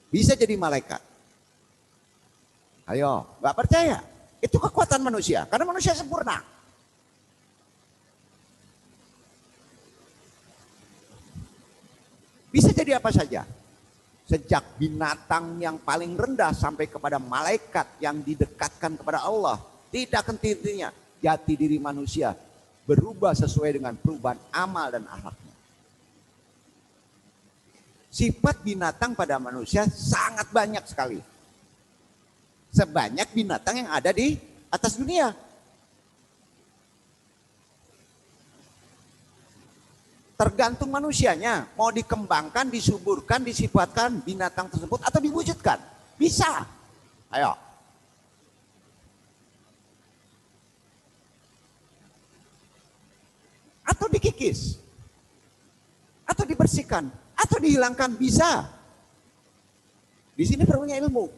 bisa jadi malaikat. Ayo, nggak percaya? Itu kekuatan manusia, karena manusia sempurna. Bisa jadi apa saja. Sejak binatang yang paling rendah sampai kepada malaikat yang didekatkan kepada Allah. Tidak henti-hentinya jati diri manusia berubah sesuai dengan perubahan amal dan akhlaknya. Sifat binatang pada manusia sangat banyak sekali. Sebanyak binatang yang ada di atas dunia. Tergantung manusianya, mau dikembangkan, disuburkan, disifatkan binatang tersebut atau diwujudkan. Bisa. Ayo. Atau dikikis, atau dibersihkan, atau dihilangkan, bisa. Di sini perlunya ilmu.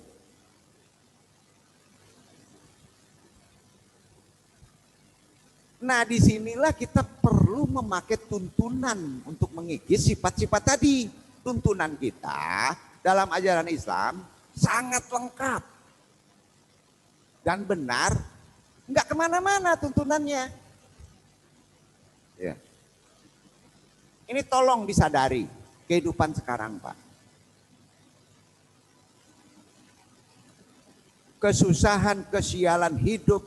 Nah, disinilah kita perlu memakai tuntunan untuk mengikis sifat-sifat tadi. Tuntunan kita dalam ajaran Islam sangat lengkap dan benar, nggak kemana-mana tuntunannya. Ya. Ini tolong disadari kehidupan sekarang, Pak. Kesusahan, kesialan hidup,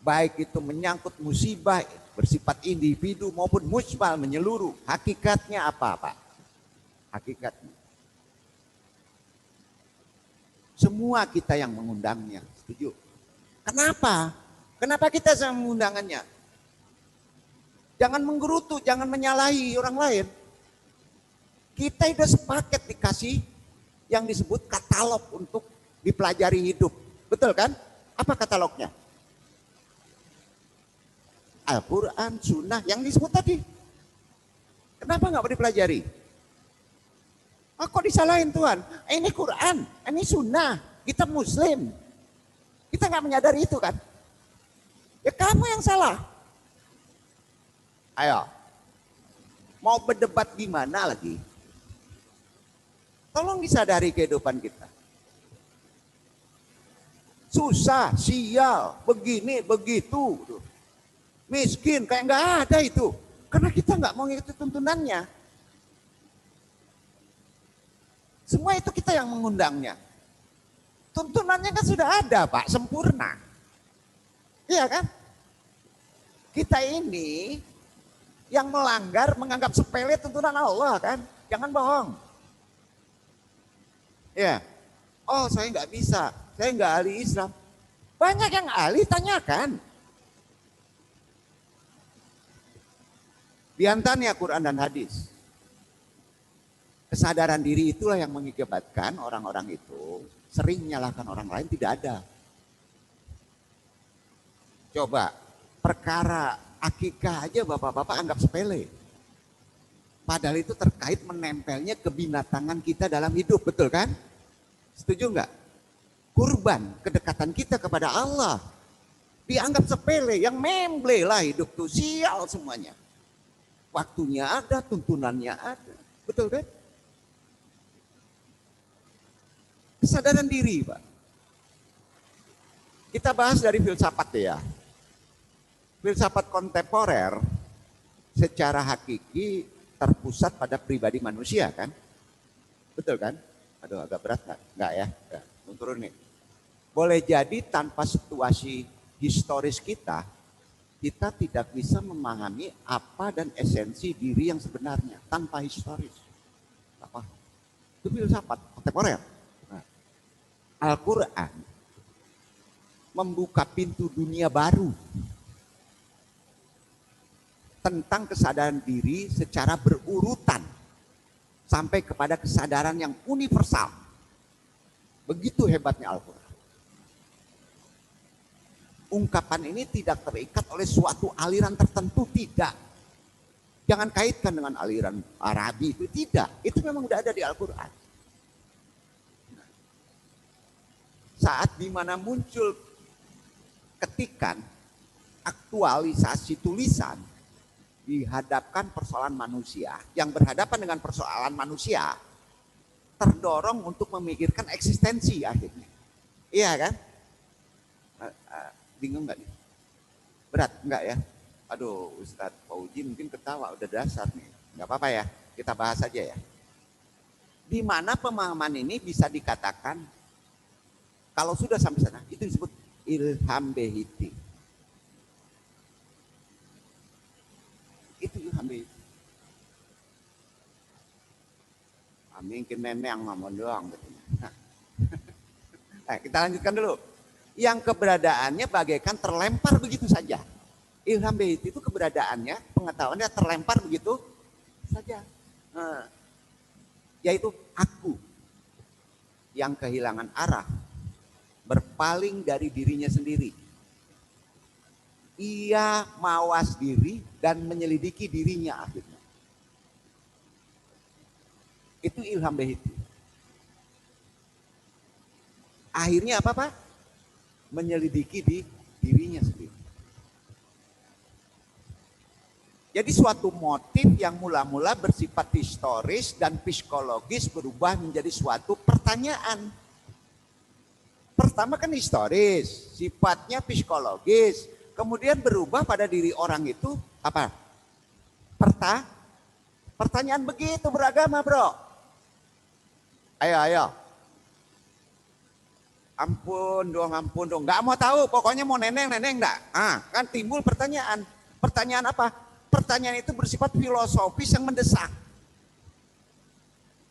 baik itu menyangkut musibah bersifat individu maupun mujmal menyeluruh. Hakikatnya apa, Pak? Hakikatnya semua kita yang mengundangnya. Setuju? Kenapa? Kenapa kita yang mengundangnya? Jangan menggerutu, jangan menyalahi orang lain. Kita sudah sepaket dikasih yang disebut katalog untuk dipelajari hidup. Betul kan? Apa katalognya? Al-Quran, Sunnah, yang disebut tadi. Kenapa nggak mau dipelajari? Oh, kok disalahin Tuhan? Ini Quran, ini Sunnah, kita Muslim. Kita nggak menyadari itu kan? Ya kamu yang salah. Ayo, mau berdebat gimana lagi? Tolong disadari kehidupan kita. Susah, sial, begini, begitu. Miskin, kayak nggak ada itu. Karena kita nggak mau ngikuti tuntunannya. Semua itu kita yang mengundangnya. Tuntunannya kan sudah ada, Pak, sempurna. Iya kan? Kita ini yang melanggar menganggap sepele tuntunan Allah kan. Jangan bohong. Ya. Oh, saya nggak bisa. Saya nggak ahli Islam. Banyak yang ahli, tanyakan. Di antaranya Quran dan hadis. Kesadaran diri itulah yang mengakibatkan orang-orang itu sering menyalahkan orang lain, tidak ada. Coba, perkara akikah aja bapak-bapak anggap sepele. Padahal itu terkait menempelnya kebinatangan kita dalam hidup, betul kan? Setuju nggak? Kurban, kedekatan kita kepada Allah dianggap sepele, yang memble lah hidup tuh, sial semuanya. Waktunya ada, tuntunannya ada, betul kan? Kesadaran diri, Pak. Kita bahas dari filsafat ya. Filsafat kontemporer secara hakiki terpusat pada pribadi manusia kan? Betul kan? Aduh agak berat nggak? Nggak ya? Turun nih. Boleh jadi tanpa situasi historis kita tidak bisa memahami apa dan esensi diri yang sebenarnya tanpa historis. Apa? Itu filsafat kontemporer. Nah, Al-Quran membuka pintu dunia baru tentang kesadaran diri secara berurutan sampai kepada kesadaran yang universal. Begitu hebatnya Al-Quran. Ungkapan ini tidak terikat oleh suatu aliran tertentu, tidak. Jangan kaitkan dengan aliran Arabi, itu tidak. Itu memang sudah ada di Al-Quran. Saat dimana muncul ketikan aktualisasi tulisan, dihadapkan persoalan manusia, yang berhadapan dengan persoalan manusia terdorong untuk memikirkan eksistensi akhirnya. Iya kan? Bingung nggak nih? Berat nggak ya? Aduh, Ustadz Fauji mungkin ketawa, udah dasar nih. Nggak apa-apa ya, kita bahas aja ya. Di mana pemahaman ini bisa dikatakan, kalau sudah sampai sana, itu disebut ilham behiti. Itu ilham behiti. Mungkin nenek yang ngomong doang. Nah, kita lanjutkan dulu. Yang keberadaannya bagaikan terlempar begitu saja. Ilham behiti itu keberadaannya, pengetahuannya terlempar begitu saja. Yaitu aku yang kehilangan arah, berpaling dari dirinya sendiri. Ia mawas diri dan menyelidiki dirinya akhirnya. Itu ilham behiti. Akhirnya apa Pak? Menyelidiki di dirinya sendiri. Jadi suatu motif yang mula-mula bersifat historis dan psikologis berubah menjadi suatu pertanyaan. Pertama kan historis, sifatnya psikologis, kemudian berubah pada diri orang itu apa? Pertanyaan begitu beragama, bro. Ayo. Ampun dong. Nggak mau tahu, pokoknya mau neneng enggak. Kan timbul pertanyaan. Pertanyaan apa? Pertanyaan itu bersifat filosofis yang mendesak.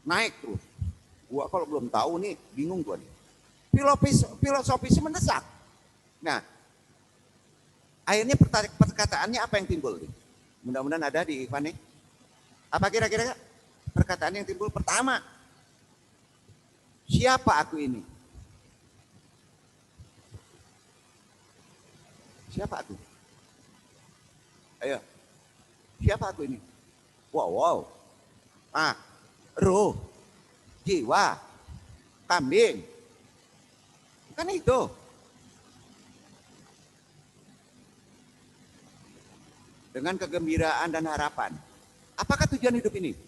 Naik terus. Gua kalau belum tahu nih, bingung gua nih. Filosofis mendesak. Nah, akhirnya perkataannya apa yang timbul? Mudah-mudahan ada di Ikhwan nih. Apa kira-kira perkataan yang timbul? Pertama, siapa aku ini? Siapa aku? Ayo, siapa aku ini? Wow. Ruh, jiwa, kambing. Kan itu. Dengan kegembiraan dan harapan. Apakah tujuan hidup ini?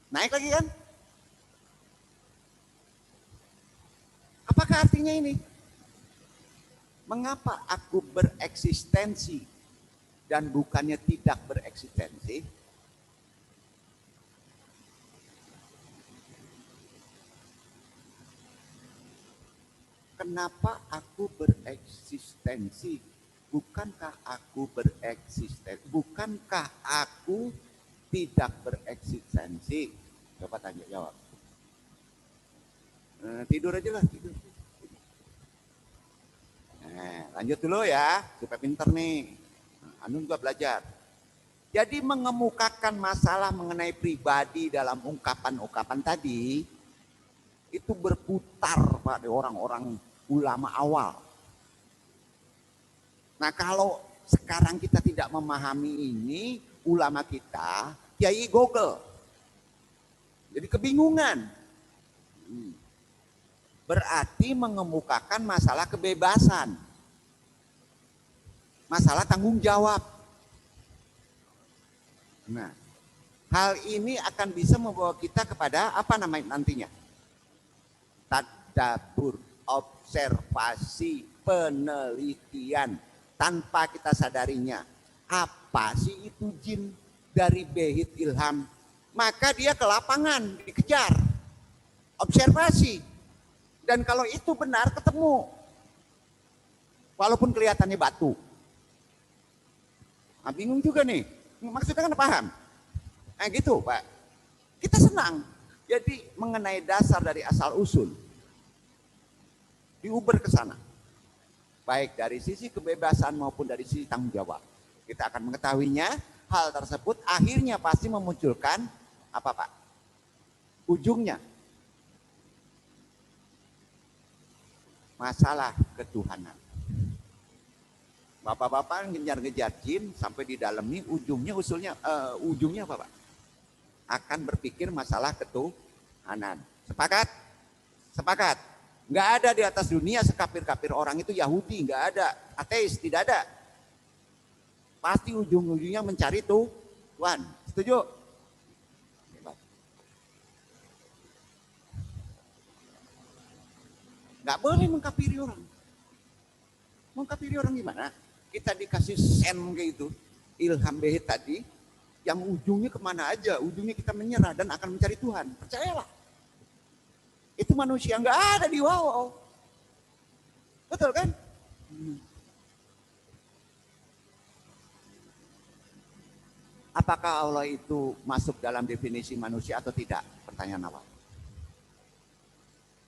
Naik lagi kan? Apakah artinya ini? Mengapa aku bereksistensi dan bukannya tidak bereksistensi? Kenapa aku bereksistensi? Bukankah aku bereksistensi? Bukankah aku tidak bereksistensi? Coba tanya jawab. Tidur aja lah, tidur. Lanjut dulu ya, supaya pinter nih. Anu juga belajar. Jadi mengemukakan masalah mengenai pribadi dalam ungkapan-ungkapan tadi itu berputar pada orang-orang ulama awal. Nah kalau sekarang kita tidak memahami ini, ulama kita, kiai Google. Jadi kebingungan. Berarti mengemukakan masalah kebebasan. Masalah tanggung jawab. Nah, hal ini akan bisa membawa kita kepada apa namanya nantinya? Tadabbur, observasi, penelitian tanpa kita sadarinya. Apa sih itu jin dari behit ilham? Maka dia ke lapangan, dikejar, observasi. Dan kalau itu benar ketemu. Walaupun kelihatannya batu. Nah, bingung juga nih. Maksudnya kan paham? Nah gitu Pak. Kita senang. Jadi mengenai dasar dari asal usul. Diuber ke sana. Baik dari sisi kebebasan maupun dari sisi tanggung jawab. Kita akan mengetahuinya. Hal tersebut akhirnya pasti memunculkan apa Pak? Ujungnya. Masalah ketuhanan. Bapak-bapak ngejar-ngejar jin sampai di dalam ini ujungnya apa Pak? Akan berpikir masalah ketuhanan. Sepakat? Sepakat. Nggak ada di atas dunia sekafir-kafir orang itu Yahudi, nggak ada. Ateis, tidak ada. Pasti ujung-ujungnya mencari Tuhan. Setuju? Nggak boleh mengkafiri orang. Mengkafiri orang gimana? Kita dikasih sen kayak itu, ilham behit tadi, yang ujungnya kemana aja, ujungnya kita menyerah dan akan mencari Tuhan. Percayalah. Itu manusia nggak ada di wow. Betul kan? Apakah Allah itu masuk dalam definisi manusia atau tidak? Pertanyaan awal.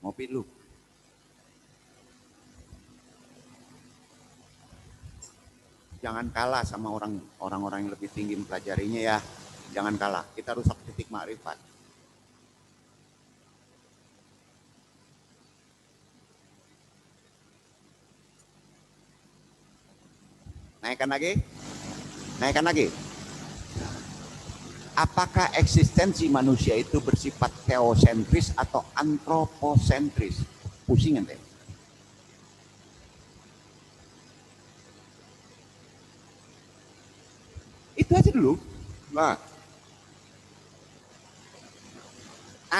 Mau pilih? Jangan kalah sama orang-orang yang lebih tinggi mempelajarinya ya. Jangan kalah. Kita rusak titik makrifat. Naikkan lagi. Naikkan lagi. Apakah eksistensi manusia itu bersifat teosentris atau antroposentris? Pusing ente. Itu aja dulu. Nah.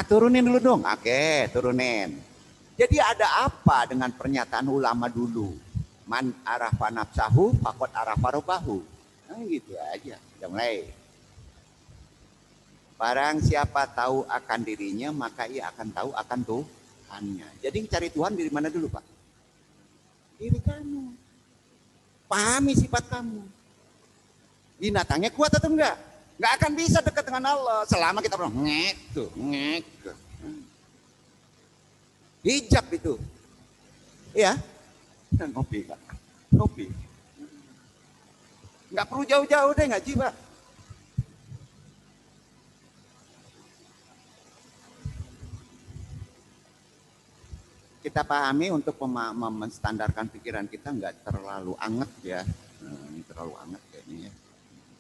Turunin dulu dong. Oke, turunin. Jadi ada apa dengan pernyataan ulama dulu? Man arafa nafsahu faqad arafa rabbahu. Nah, gitu aja. Udah mulai. Barang siapa tahu akan dirinya, maka ia akan tahu akan Tuhannya. Jadi cari Tuhan dari mana dulu, Pak? Diri kamu. Pahami sifat kamu. Binatangnya kuat atau enggak? Enggak akan bisa dekat dengan Allah selama kita bilang ngek tuh, ngek. Hijab itu. Iya. Ngopi, Pak. Ngopi. Enggak perlu jauh-jauh deh ngaji, Pak. Kita pahami untuk menstandarkan pikiran kita enggak terlalu anget ya. Ini terlalu anget kayaknya ya.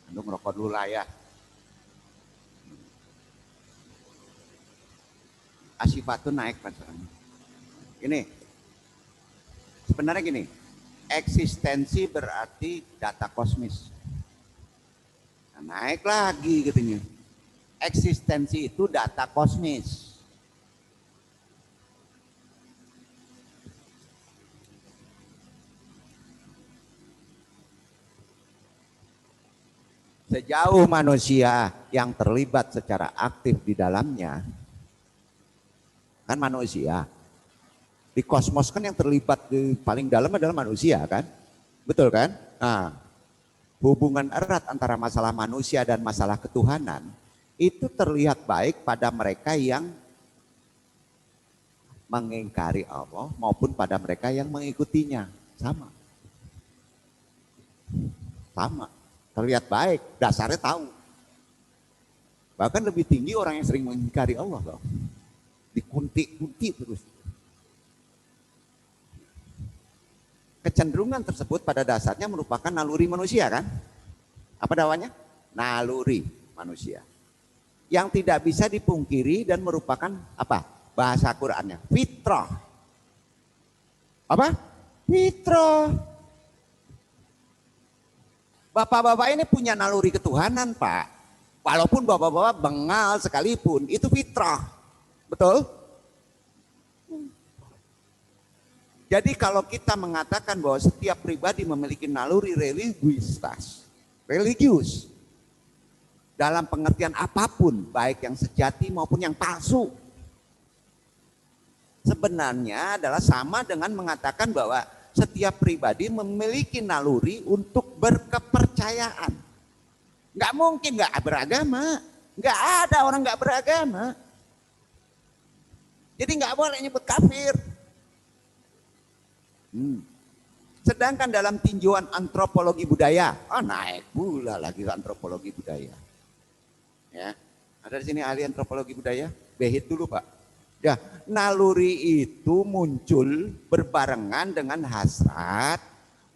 Anda ngerokok dulu lah ya. Asifatun naik pacaran. Ini sebenarnya gini, eksistensi berarti data kosmis. Nah, naik lagi katanya. Eksistensi itu data kosmis. Sejauh manusia yang terlibat secara aktif di dalamnya, kan manusia. Di kosmos kan yang terlibat di paling dalam adalah manusia kan? Betul kan? Nah, hubungan erat antara masalah manusia dan masalah ketuhanan itu terlihat baik pada mereka yang mengingkari Allah maupun pada mereka yang mengikutinya. Sama. Sama. terlihat baik, dasarnya tahu. Bahkan lebih tinggi orang yang sering mengingkari Allah loh. Dikunti-kunti terus. Kecenderungan tersebut pada dasarnya merupakan naluri manusia kan? Apa namanya? Naluri manusia. Yang tidak bisa dipungkiri dan merupakan apa? Bahasa Qur'annya, fitrah. Apa? Fitrah. Bapak-bapak ini punya naluri ketuhanan, Pak. Walaupun bapak-bapak bengal sekalipun, itu fitrah. Betul? Jadi kalau kita mengatakan bahwa setiap pribadi memiliki naluri religius, dalam pengertian apapun, baik yang sejati maupun yang palsu, sebenarnya adalah sama dengan mengatakan bahwa setiap pribadi memiliki naluri untuk berkepercayaan. Nggak mungkin nggak beragama, nggak ada orang nggak beragama. Jadi nggak boleh nyebut kafir. Sedangkan dalam tinjauan antropologi budaya, naik pula lagi ke antropologi budaya. Ya, ada di sini ahli antropologi budaya, behit dulu Pak. Ya, naluri itu muncul berbarengan dengan hasrat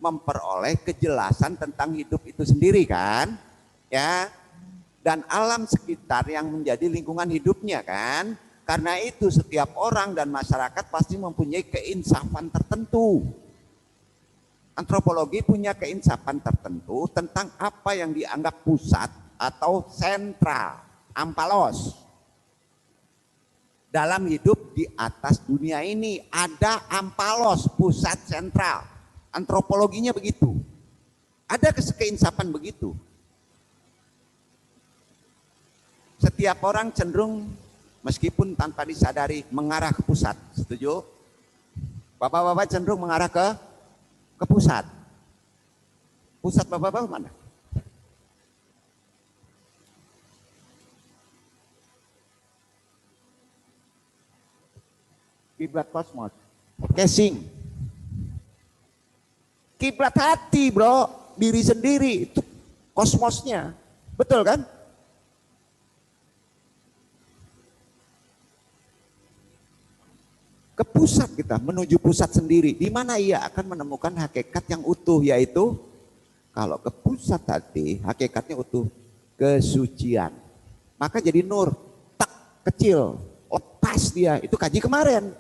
memperoleh kejelasan tentang hidup itu sendiri kan, ya, dan alam sekitar yang menjadi lingkungan hidupnya kan. Karena itu setiap orang dan masyarakat pasti mempunyai keinsafan tertentu. Antropologi punya keinsafan tertentu tentang apa yang dianggap pusat atau sentral, ampalos. Dalam hidup di atas dunia ini ada ampalos, pusat sentral. Antropologinya begitu. Ada keinsafan begitu. Setiap orang cenderung meskipun tanpa disadari mengarah ke pusat. Setuju? Bapak-bapak cenderung mengarah ke pusat. Pusat bapak-bapak mana? Kiblat kosmos, casing, kiblat hati bro, diri sendiri itu kosmosnya, betul kan? Ke pusat kita, menuju pusat sendiri, di mana ia akan menemukan hakikat yang utuh, yaitu kalau ke pusat hati, hakikatnya utuh, kesucian, maka jadi nur, tak kecil, lepas dia, itu kaji kemarin.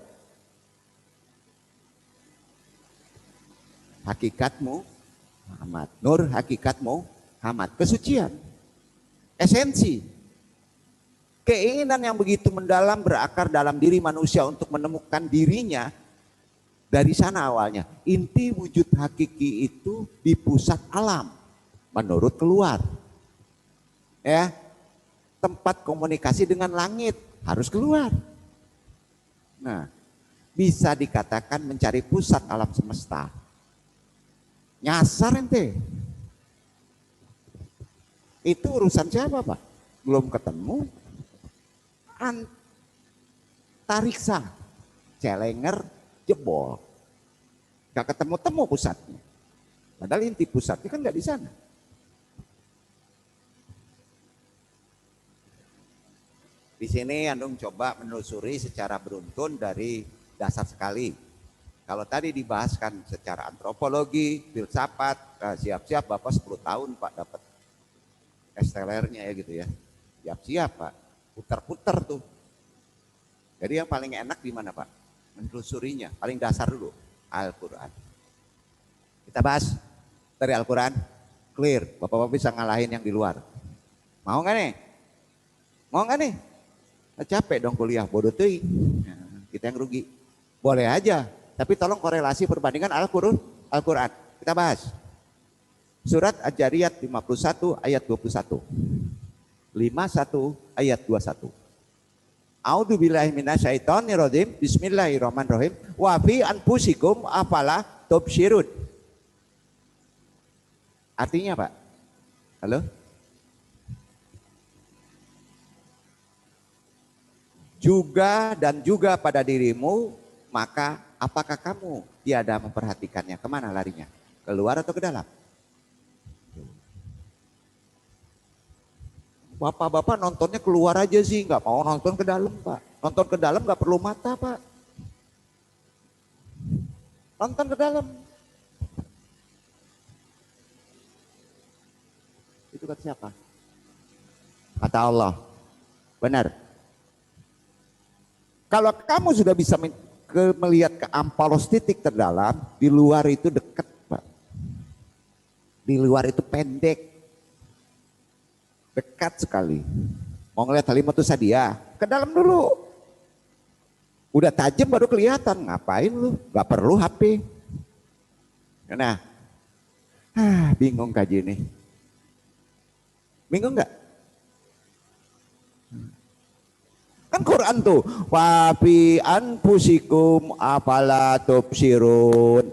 Hakikatmu Muhammad, nur hakikatmu Muhammad, kesucian, esensi, keinginan yang begitu mendalam berakar dalam diri manusia untuk menemukan dirinya. Dari sana awalnya, inti wujud hakiki itu di pusat alam, menurut keluar, ya, tempat komunikasi dengan langit harus keluar. Nah, bisa dikatakan mencari pusat alam semesta. Nyasar ente. Itu urusan siapa Pak? Belum ketemu. Antariksa, Celenger, jebol. Gak ketemu-temu pusatnya. Padahal inti pusatnya kan gak di sana. Di sini Andung coba menelusuri secara beruntun dari dasar sekali. Kalau tadi dibahaskan secara antropologi, filsafat, siap-siap Bapak 10 tahun Pak dapat estelernya ya gitu ya. Siap-siap Pak, putar-putar tuh. Jadi yang paling enak di mana Pak? Menelusurinya, paling dasar dulu, Al-Quran. Kita bahas dari Al-Quran, clear, Bapak-Bapak bisa ngalahin yang di luar. Mau nggak nih? Mau nggak nih? Capek dong kuliah, bodoh tuh. Kita yang rugi. Boleh aja. Tapi tolong korelasi perbandingan Al-Quran. Kita bahas. Surat Ad-Dzariyat 51 ayat 21. 51 ayat 21. A'udzubillahi minasyaitonirrajim. Bismillahirrahmanirrahim. Wa fi anfusikum afala tubsirun. Artinya Pak? Halo? Juga dan juga pada dirimu, maka apakah kamu tiada memperhatikannya? Kemana larinya? Keluar atau ke dalam? Bapak-bapak nontonnya keluar aja sih, nggak mau nonton ke dalam Pak. Nonton ke dalam nggak perlu mata Pak. Nonton ke dalam. Itu kata siapa? Kata Allah. Benar. Kalau kamu sudah bisa melihat ke ampalos titik terdalam, di luar itu dekat Pak. Di luar itu pendek. Dekat sekali. Mau ngeliat Halimatu Sadia, ke dalam dulu. Udah tajam baru kelihatan. Ngapain lu? Gak perlu HP. Nah, bingung kaji ini. Bingung gak? Kan Quran tuh, wa fi anfusikum afala tubsirun.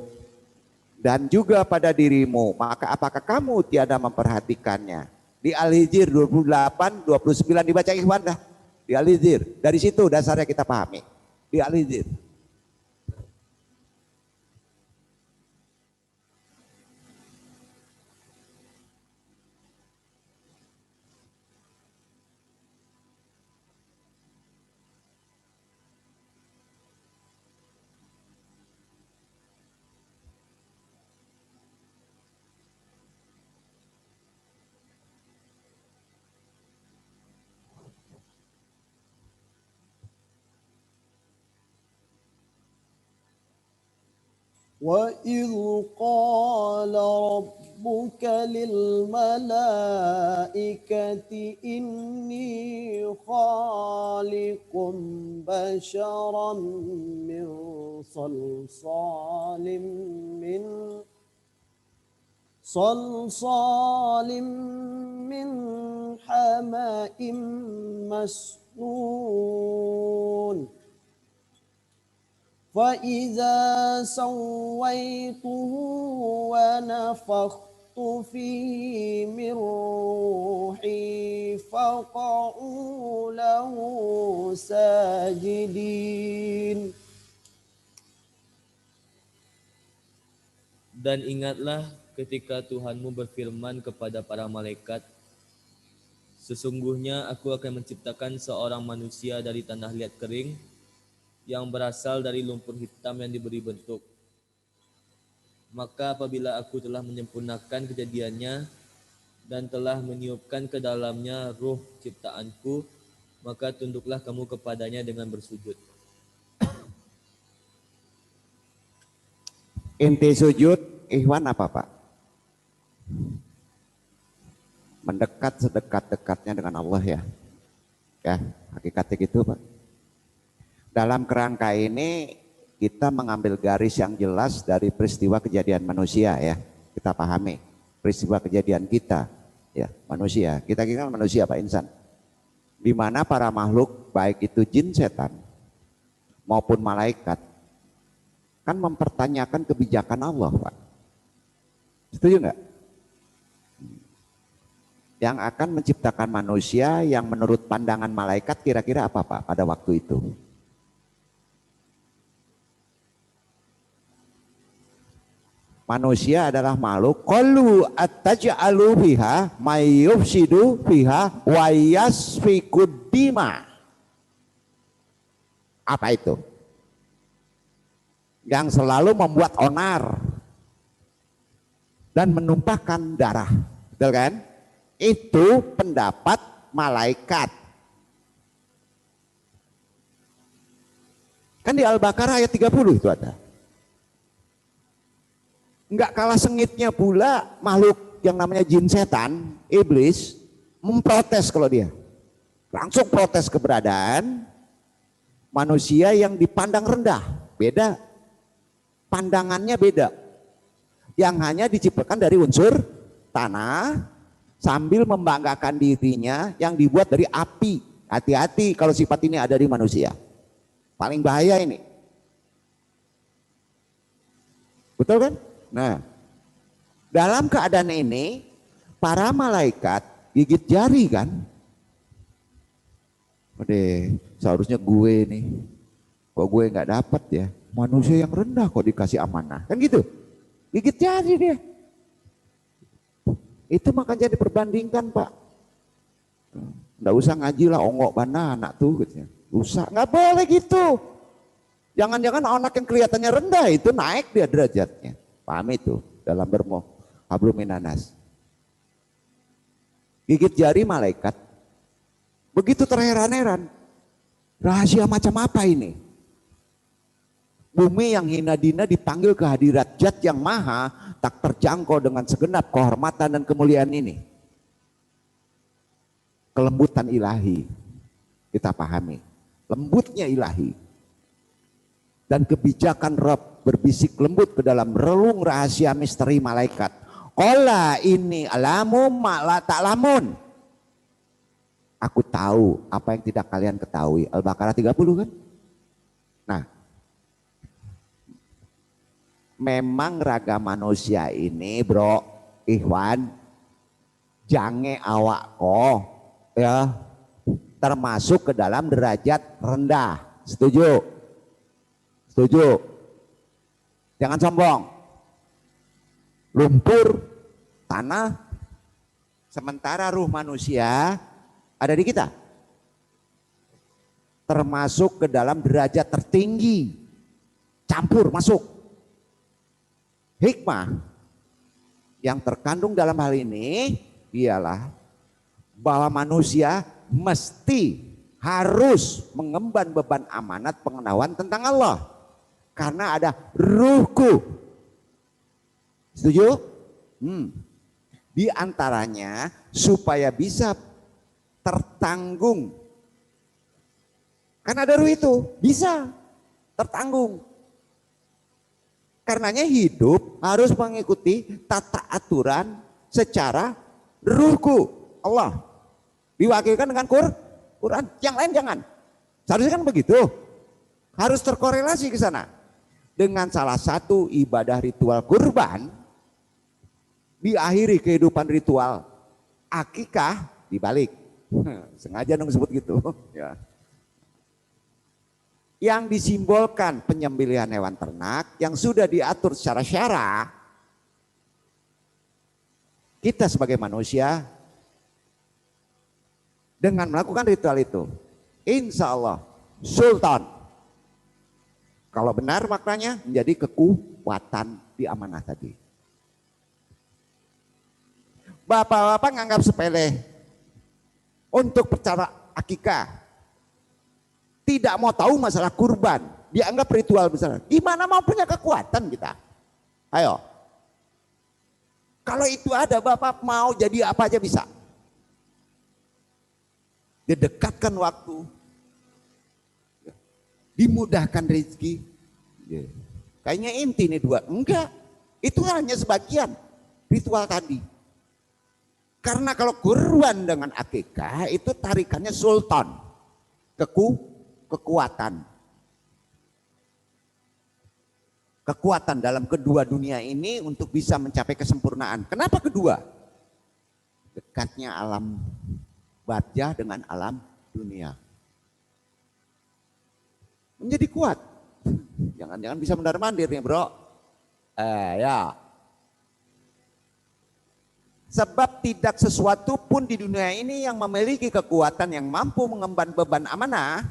Dan juga pada dirimu, maka apakah kamu tiada memperhatikannya? Di Al-Hijr 28, 29 dibaca ikhwan dah. Di Al-Hijr, dari situ dasarnya kita pahami. Di Al-Hijr. وإذ قال ربك للملائكة إني خالق بشرا من صلصال من حماء مسنون فإذا سويته ونفخت فيه من روحي فقعوا له ساجدين. Dan ingatlah ketika Tuhanmu berfirman kepada para malaikat, sesungguhnya aku akan menciptakan seorang manusia dari tanah liat kering yang berasal dari lumpur hitam yang diberi bentuk. Maka apabila aku telah menyempurnakan kejadiannya dan telah meniupkan ke dalamnya ruh ciptaanku, maka tunduklah kamu kepadanya dengan bersujud. Inti sujud, ikhwan apa Pak? Mendekat sedekat-dekatnya dengan Allah ya. Ya, hakikatnya gitu Pak. Dalam kerangka ini kita mengambil garis yang jelas dari peristiwa kejadian manusia ya. Kita pahami peristiwa kejadian kita ya, manusia. Kita manusia Pak, insan. Di mana para makhluk baik itu jin setan maupun malaikat kan mempertanyakan kebijakan Allah Pak. Setuju nggak? Yang akan menciptakan manusia yang menurut pandangan malaikat kira-kira apa Pak pada waktu itu? Manusia adalah makhluk qalu attaj'alu fiha may yufsidu fiha wa yasfikud dima. Apa itu? Yang selalu membuat onar dan menumpahkan darah. Betul kan? Itu pendapat malaikat. Kan di Al-Baqarah ayat 30 itu ada. Enggak kalah sengitnya pula makhluk yang namanya jin setan, iblis, memprotes kalau dia. Langsung protes keberadaan manusia yang dipandang rendah. Beda. Pandangannya beda. Yang hanya diciptakan dari unsur tanah sambil membanggakan dirinya yang dibuat dari api. Hati-hati kalau sifat ini ada di manusia. Paling bahaya ini. Betul kan? Nah, dalam keadaan ini para malaikat gigit jari kan. Udah, seharusnya gue nih, kok gue nggak dapat ya, manusia yang rendah kok dikasih amanah, kan gitu, gigit jari dia. Itu makanya diperbandingkan Pak. Nggak usah ngaji lah, ongok mana anak tuh katanya. Usah, nggak boleh gitu. Jangan-jangan anak yang kelihatannya rendah itu naik dia derajatnya. Paham itu dalam bermoh hablum minanas. Gigit jari malaikat. Begitu terheran-heran. Rahasia macam apa ini? Bumi yang hina dina dipanggil ke hadirat Zat yang maha tak terjangkau dengan segenap kehormatan dan kemuliaan ini. Kelembutan ilahi kita pahami, lembutnya ilahi dan kebijakan Rabb berbisik lembut ke dalam relung rahasia misteri malaikat. Qala ini alamu ma la ta'lamun. Aku tahu apa yang tidak kalian ketahui. Al-Baqarah 30 kan? Nah, memang raga manusia ini bro, Ikhwan, jange awak ko ya, termasuk ke dalam derajat rendah. Setuju? Setuju? Jangan sombong. Lumpur, tanah, sementara ruh manusia ada di kita. Termasuk ke dalam derajat tertinggi. Campur, masuk. Hikmah yang terkandung dalam hal ini ialah bahwa manusia mesti harus mengemban beban amanat pengetahuan tentang Allah karena ada ruhku. Setuju? Di antaranya supaya bisa tertanggung, karena ada ruh itu bisa tertanggung. Karenanya hidup harus mengikuti tata aturan secara ruhku Allah. Diwakilkan dengan Quran. Yang lain jangan. Seharusnya kan begitu. Harus terkorelasi ke sana. Dengan salah satu ibadah ritual kurban diakhiri kehidupan ritual akikah dibalik. Sengaja dong sebut gitu. Ya. Yang disimbolkan penyembelihan hewan ternak yang sudah diatur secara syara, kita sebagai manusia dengan melakukan ritual itu, insya Allah sultan, kalau benar maknanya, menjadi kekuatan di amanah tadi. Bapak-bapak nganggap sepele untuk perkara akikah, tidak mau tahu masalah kurban, dianggap ritual besar. Gimana mau punya kekuatan kita? Ayo. Kalau itu ada, Bapak mau jadi apa aja bisa. Didekatkan waktu, dimudahkan rezeki. Kayaknya inti nih dua. Enggak, itu hanya sebagian ritual tadi. Karena kalau kurban dengan akikah itu tarikannya sultan, kekuatan dalam kedua dunia ini untuk bisa mencapai kesempurnaan. Kenapa kedua? Dekatnya alam barjah dengan alam dunia. Menjadi kuat. Jangan-jangan bisa mondar-mandir nih bro. Ya. Sebab tidak sesuatu pun di dunia ini yang memiliki kekuatan yang mampu mengemban beban amanah.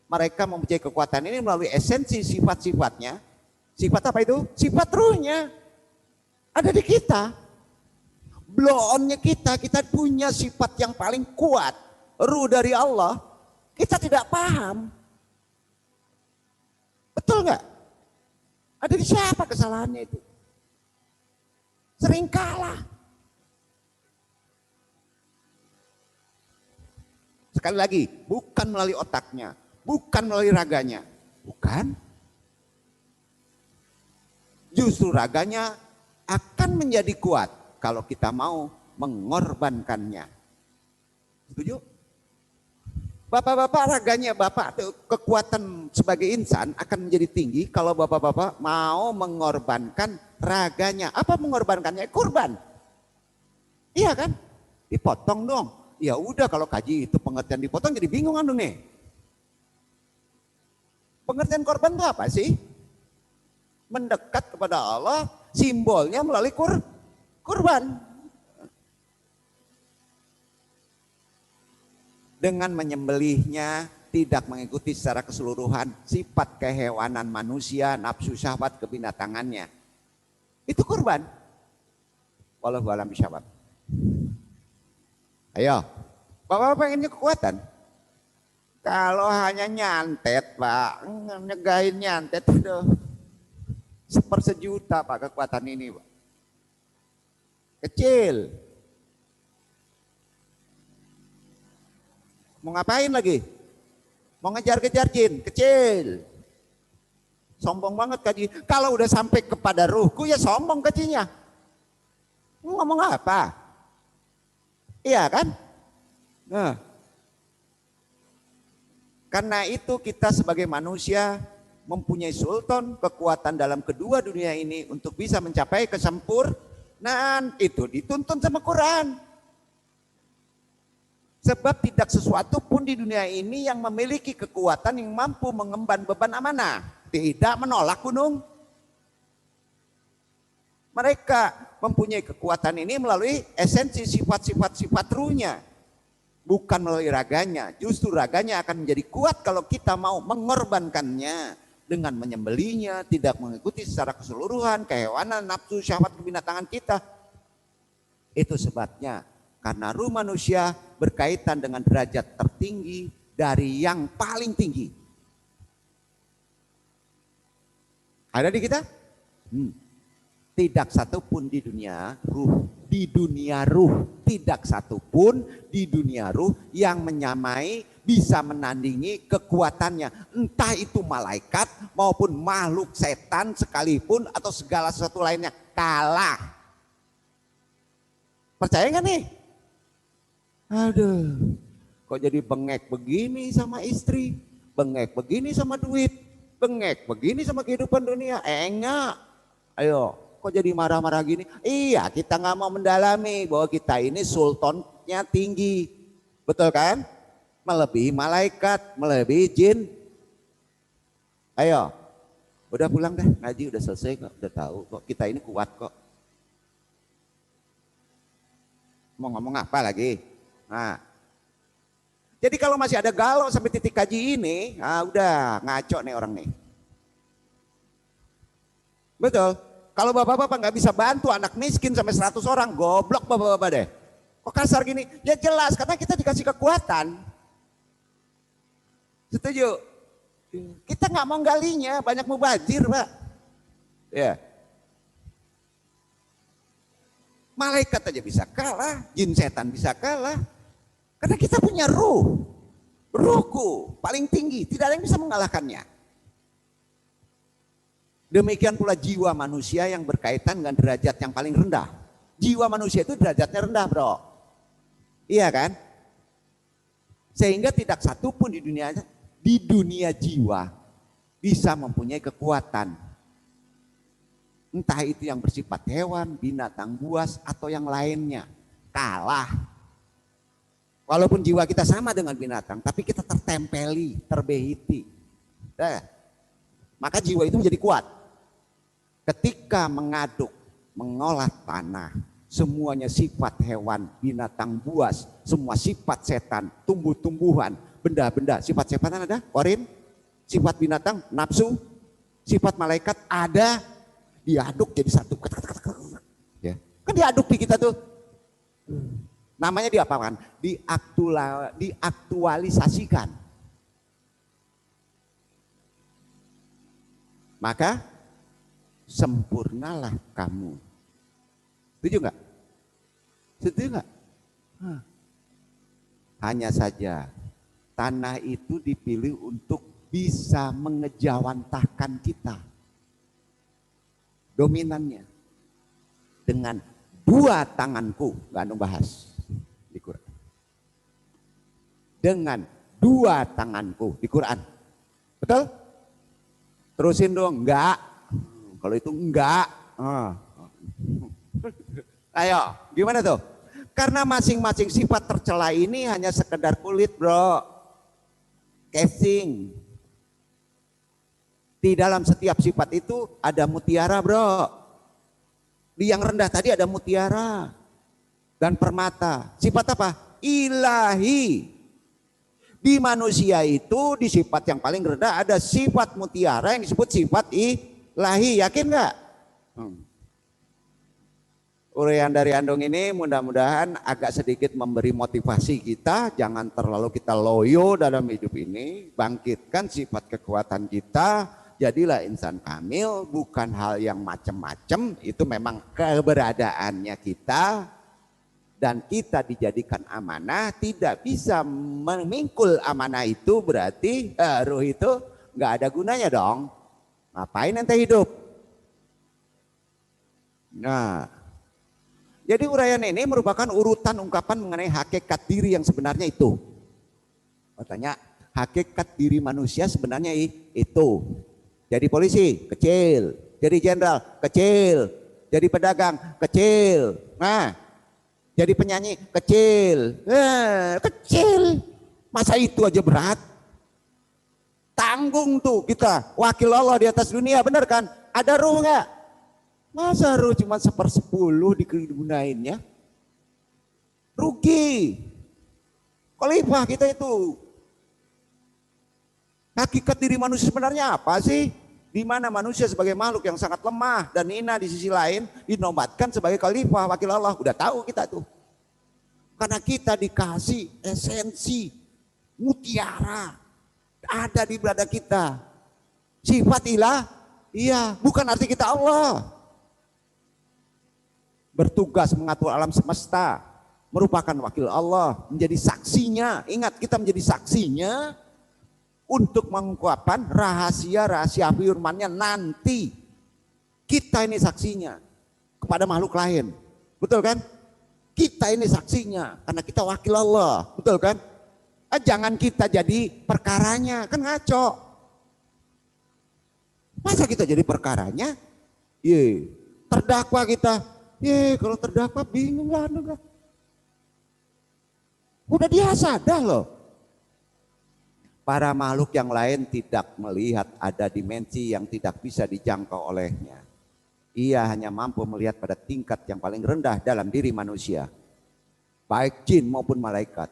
Mereka mempunyai kekuatan ini melalui esensi sifat-sifatnya. Sifat apa itu? Sifat ruhnya. Ada di kita. Blow-onnya kita punya sifat yang paling kuat. Ruh dari Allah. Kita tidak paham. Betul nggak? Ada di siapa kesalahannya itu? Sering kalah. Sekali lagi, bukan melalui otaknya, bukan melalui raganya, bukan. Justru raganya akan menjadi kuat kalau kita mau mengorbankannya. Setuju? Bapak-bapak raganya bapak kekuatan sebagai insan akan menjadi tinggi kalau bapak-bapak mau mengorbankan raganya. Apa mengorbankannya? Kurban. Iya kan? Dipotong dong. Ya udah kalau kaji itu pengertian dipotong jadi bingung kan nih. Pengertian korban itu apa sih? Mendekat kepada Allah, simbolnya melalui kurban. dengan menyembelihnya tidak mengikuti secara keseluruhan sifat kehewanan manusia, nafsu syahwat kebinatangannya. Itu kurban. Wallahu a'lam bishawab. Ayo, Bapak pengennya kekuatan. Kalau hanya nyantet Pak, nyegahin nyantet udah 1/1 Pak kekuatan ini Pak. Kecil. Mau ngapain lagi? Mau ngejar-kejar jin, kecil. Sombong banget kaji. Kalau udah sampai kepada ruhku ya sombong kajinya. Ngomong apa? Iya kan? Nah, karena itu kita sebagai manusia mempunyai sultan kekuatan dalam kedua dunia ini untuk bisa mencapai kesempurnaan. Itu dituntun sama Quran. Sebab tidak sesuatu pun di dunia ini yang memiliki kekuatan yang mampu mengemban beban amanah. Tidak menolak gunung. Mereka mempunyai kekuatan ini melalui esensi sifat ruhnya. Bukan melalui raganya. Justru raganya akan menjadi kuat kalau kita mau mengorbankannya. Dengan menyembelihnya, tidak mengikuti secara keseluruhan kehewanan, nafsu, syahwat, kebinatangan kita. Itu sebabnya. Karena ruh manusia berkaitan dengan derajat tertinggi dari yang paling tinggi. Ada di kita? Tidak satupun di dunia ruh, tidak satupun di dunia ruh yang menyamai, bisa menandingi kekuatannya. Entah itu malaikat maupun makhluk setan sekalipun atau segala sesuatu lainnya, kalah. Percaya nggak nih? Aduh, kok jadi bengek begini sama istri, bengek begini sama duit, bengek begini sama kehidupan dunia. Enggak. Ayo, kok jadi marah-marah gini? Iya, kita nggak mau mendalami bahwa kita ini sultannya tinggi. Betul kan? Melebihi malaikat, melebihi jin. Ayo, udah pulang dah, ngaji udah selesai kok, udah tahu kok kita ini kuat kok. Mau ngomong apa lagi? Nah, jadi kalau masih ada galau sampai titik kaji ini, udah ngaco nih orang nih. Betul. Kalau bapak-bapak nggak bisa bantu anak miskin sampai 100 orang, goblok bapak-bapak deh. Kok kasar gini? Ya jelas, karena kita dikasih kekuatan. Setuju? Kita nggak mau galinya, banyak mubazir Pak. Ya. Malaikat aja bisa kalah, jin setan bisa kalah. Karena kita punya ruhku paling tinggi, tidak ada yang bisa mengalahkannya. Demikian pula jiwa manusia yang berkaitan dengan derajat yang paling rendah. Jiwa manusia itu derajatnya rendah bro. Iya kan? Sehingga tidak satu pun di dunia jiwa bisa mempunyai kekuatan. Entah itu yang bersifat hewan, binatang buas atau yang lainnya. Kalah. Walaupun jiwa kita sama dengan binatang, tapi kita tertempeli, terbehiti. Maka jiwa itu menjadi kuat. Ketika mengaduk, mengolah tanah, semuanya sifat hewan, binatang buas, semua sifat setan, tumbuh-tumbuhan, benda-benda, sifat setan ada, korin, sifat binatang, nafsu, sifat malaikat ada, diaduk jadi satu. Ya. Kan diaduk di kita tuh. Namanya diapakan? Diaktualisasikan. Maka sempurnalah kamu. Setuju nggak? Setuju nggak? Hanya saja tanah itu dipilih untuk bisa mengejawantahkan kita. Dominannya. Dengan 2 tanganku, nggak anu bahas. Di Quran. Dengan 2 tanganku di Quran. Betul? Terusin dong, enggak. Kalau itu enggak. Ayo, gimana tuh? Karena masing-masing sifat tercela ini hanya sekedar kulit bro. Casing. Di dalam setiap sifat itu ada mutiara bro. Di yang rendah tadi ada mutiara dan permata. Sifat apa? Ilahi. Di manusia itu di sifat yang paling rendah ada sifat mutiara yang disebut sifat ilahi. Yakin nggak? Uraian dari Andong ini mudah-mudahan agak sedikit memberi motivasi kita, jangan terlalu kita loyo dalam hidup ini, bangkitkan sifat kekuatan kita, jadilah insan kamil, bukan hal yang macam-macam, itu memang keberadaannya kita, dan kita dijadikan amanah, tidak bisa memikul amanah itu berarti ruh itu nggak ada gunanya dong, ngapain ente hidup? Nah, jadi uraian ini merupakan urutan ungkapan mengenai hakikat diri yang sebenarnya itu. Katanya hakikat diri manusia sebenarnya itu. Jadi polisi kecil, jadi jenderal kecil, jadi pedagang kecil. Nah, jadi penyanyi kecil. Kecil. Masa itu aja berat? Tanggung tuh kita, wakil Allah di atas dunia, benar kan? Ada ruh nggak? Masa ruh cuma 1/10 digunainnya? Rugi. Khalifah kita itu. Hakikat diri manusia sebenarnya apa sih? Di mana manusia sebagai makhluk yang sangat lemah dan hina di sisi lain dinobatkan sebagai khalifah wakil Allah. Udah tahu kita tuh. Karena kita dikasih esensi mutiara ada di berada kita. Sifat ilah, iya, bukan arti kita Allah. Bertugas mengatur alam semesta, merupakan wakil Allah, menjadi saksinya. Ingat, kita menjadi saksinya untuk mengungkapkan rahasia-rahasia firman-Nya nanti. Kita ini saksinya kepada makhluk lain. Betul kan? Kita ini saksinya karena kita wakil Allah. Betul kan? Jangan kita jadi perkaranya, kan ngaco. Masa kita jadi perkaranya? Terdakwa kita. Kalau terdakwa bingung lah. Udah dia sadar loh. Para makhluk yang lain tidak melihat ada dimensi yang tidak bisa dijangkau olehnya. Ia hanya mampu melihat pada tingkat yang paling rendah dalam diri manusia. Baik jin maupun malaikat.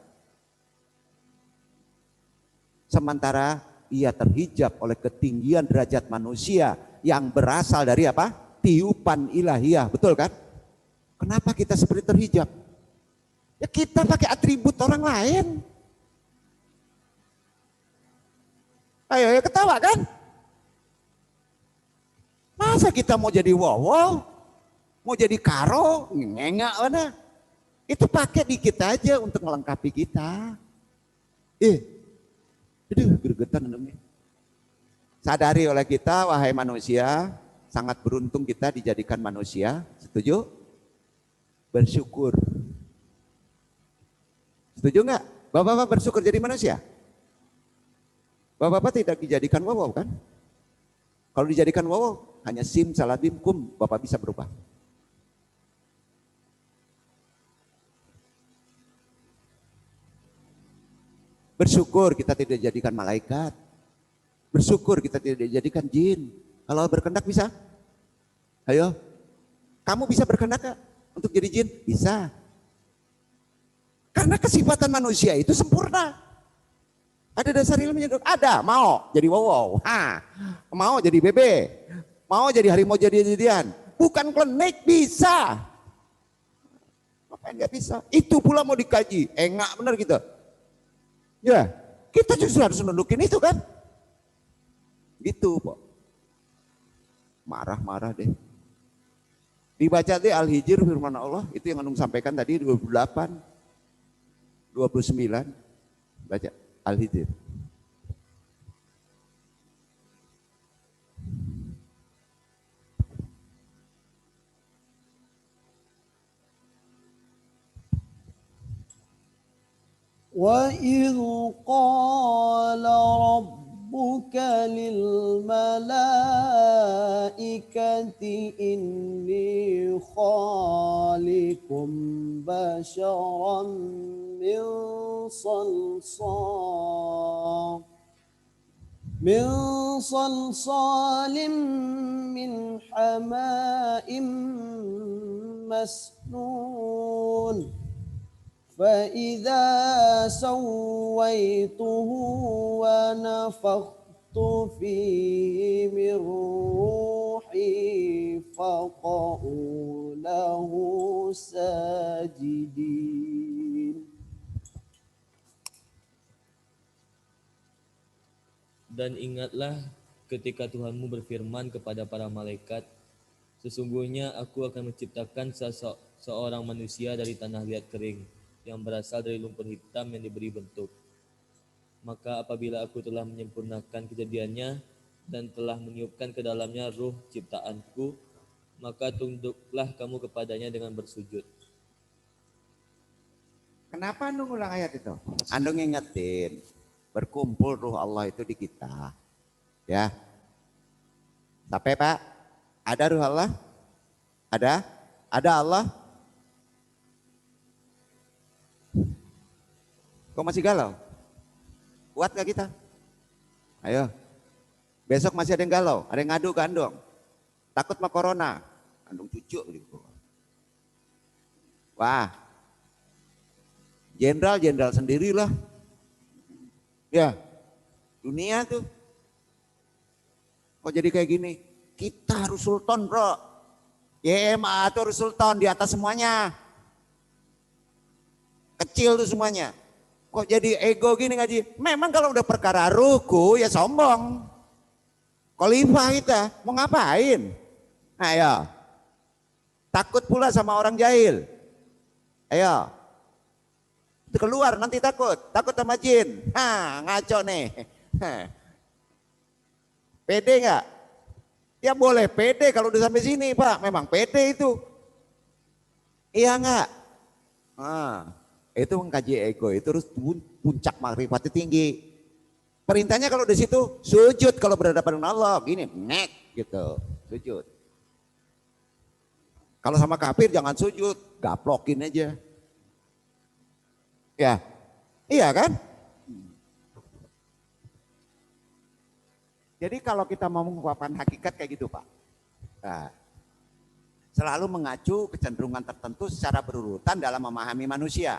Sementara ia terhijab oleh ketinggian derajat manusia yang berasal dari apa? Tiupan ilahiyah, betul kan? Kenapa kita seperti terhijab? Ya kita pakai atribut orang lain. Ayo ketawa kan? Masa kita mau jadi wow, mau jadi karo, ngengak mana? Itu pakai dikit aja untuk melengkapi kita. Gregetan namanya. Sadari oleh kita, wahai manusia, sangat beruntung kita dijadikan manusia. Setuju? Bersyukur. Setuju nggak? Bapak-bapak bersyukur jadi manusia? Bapak-bapak tidak dijadikan wow kan? Kalau dijadikan wow, hanya sim saladim kum, Bapak bisa berubah. Bersyukur kita tidak dijadikan malaikat. Bersyukur kita tidak dijadikan jin. Kalau berkehendak bisa? Ayo, kamu bisa berkehendak gak untuk jadi jin? Bisa. Karena kesifatan manusia itu sempurna. Ada dasar ilmunya? Ada. Mau jadi wow, mau jadi bebe, mau jadi harimau jadi-jadian. Bukan klinik, bisa. Apa yang gak bisa? Itu pula mau dikaji. Enggak benar gitu. Ya, kita justru harus menundukin itu kan. Gitu, Pak. Marah-marah deh. Dibaca deh Al-Hijr firman Allah, itu yang Anung sampaikan tadi 28, 29. Baca Al-Hijr. وَإِذْ قَالَ رَبُّكَ لِلْمَلَائِكَةِ إِنِّي خَالِقٌ بَشَرًا مِنْ صَلْصَالٍ مِنْ حَمَإٍ مَسْنُونٍ فإذا سويته ونفخت فيه من روحي فقعوا له ساجدين. Dan ingatlah ketika Tuhanmu berfirman kepada para malaikat, sesungguhnya aku akan menciptakan seorang manusia dari tanah liat kering yang berasal dari lumpur hitam yang diberi bentuk. Maka apabila aku telah menyempurnakan kejadiannya dan telah meniupkan ke dalamnya ruh ciptaanku, maka tunduklah kamu kepadanya dengan bersujud. Kenapa Anda ngulang ayat itu? Anda ngingetin, berkumpul ruh Allah itu di kita. Ya. Sampai Pak? Ada ruh Allah? Ada? Ada Allah? Kok masih galau? Kuat gak kita? Ayo. Besok masih ada yang galau, ada yang ngadu ke Andong. Takut sama corona. Andong cucu gitu. Wah. Jenderal sendirilah. Ya. Dunia tuh. Kok jadi kayak gini? Kita harus sultan, bro. YMA itu harus sultan di atas semuanya. Kecil tuh semuanya. Kok jadi ego gini ngaji? Memang kalau udah perkara ruku ya sombong. Khalifah kita mau ngapain? Ayo. Takut pula sama orang jahil. Ayo. Itu keluar nanti takut sama jin. Ngaco nih. Pede nggak? Ya boleh pede kalau udah sampai sini Pak. Memang pede itu. Iya nggak? Itu mengkaji ego, itu harus puncak makrifatnya tinggi. Perintahnya kalau di situ sujud kalau berhadapan dengan Allah, gini, nek gitu, sujud. Kalau sama kafir jangan sujud, gaplokin aja. Ya, iya kan? Jadi kalau kita mau mengungkapkan hakikat kayak gitu Pak, nah, selalu mengacu kecenderungan tertentu secara berurutan dalam memahami manusia.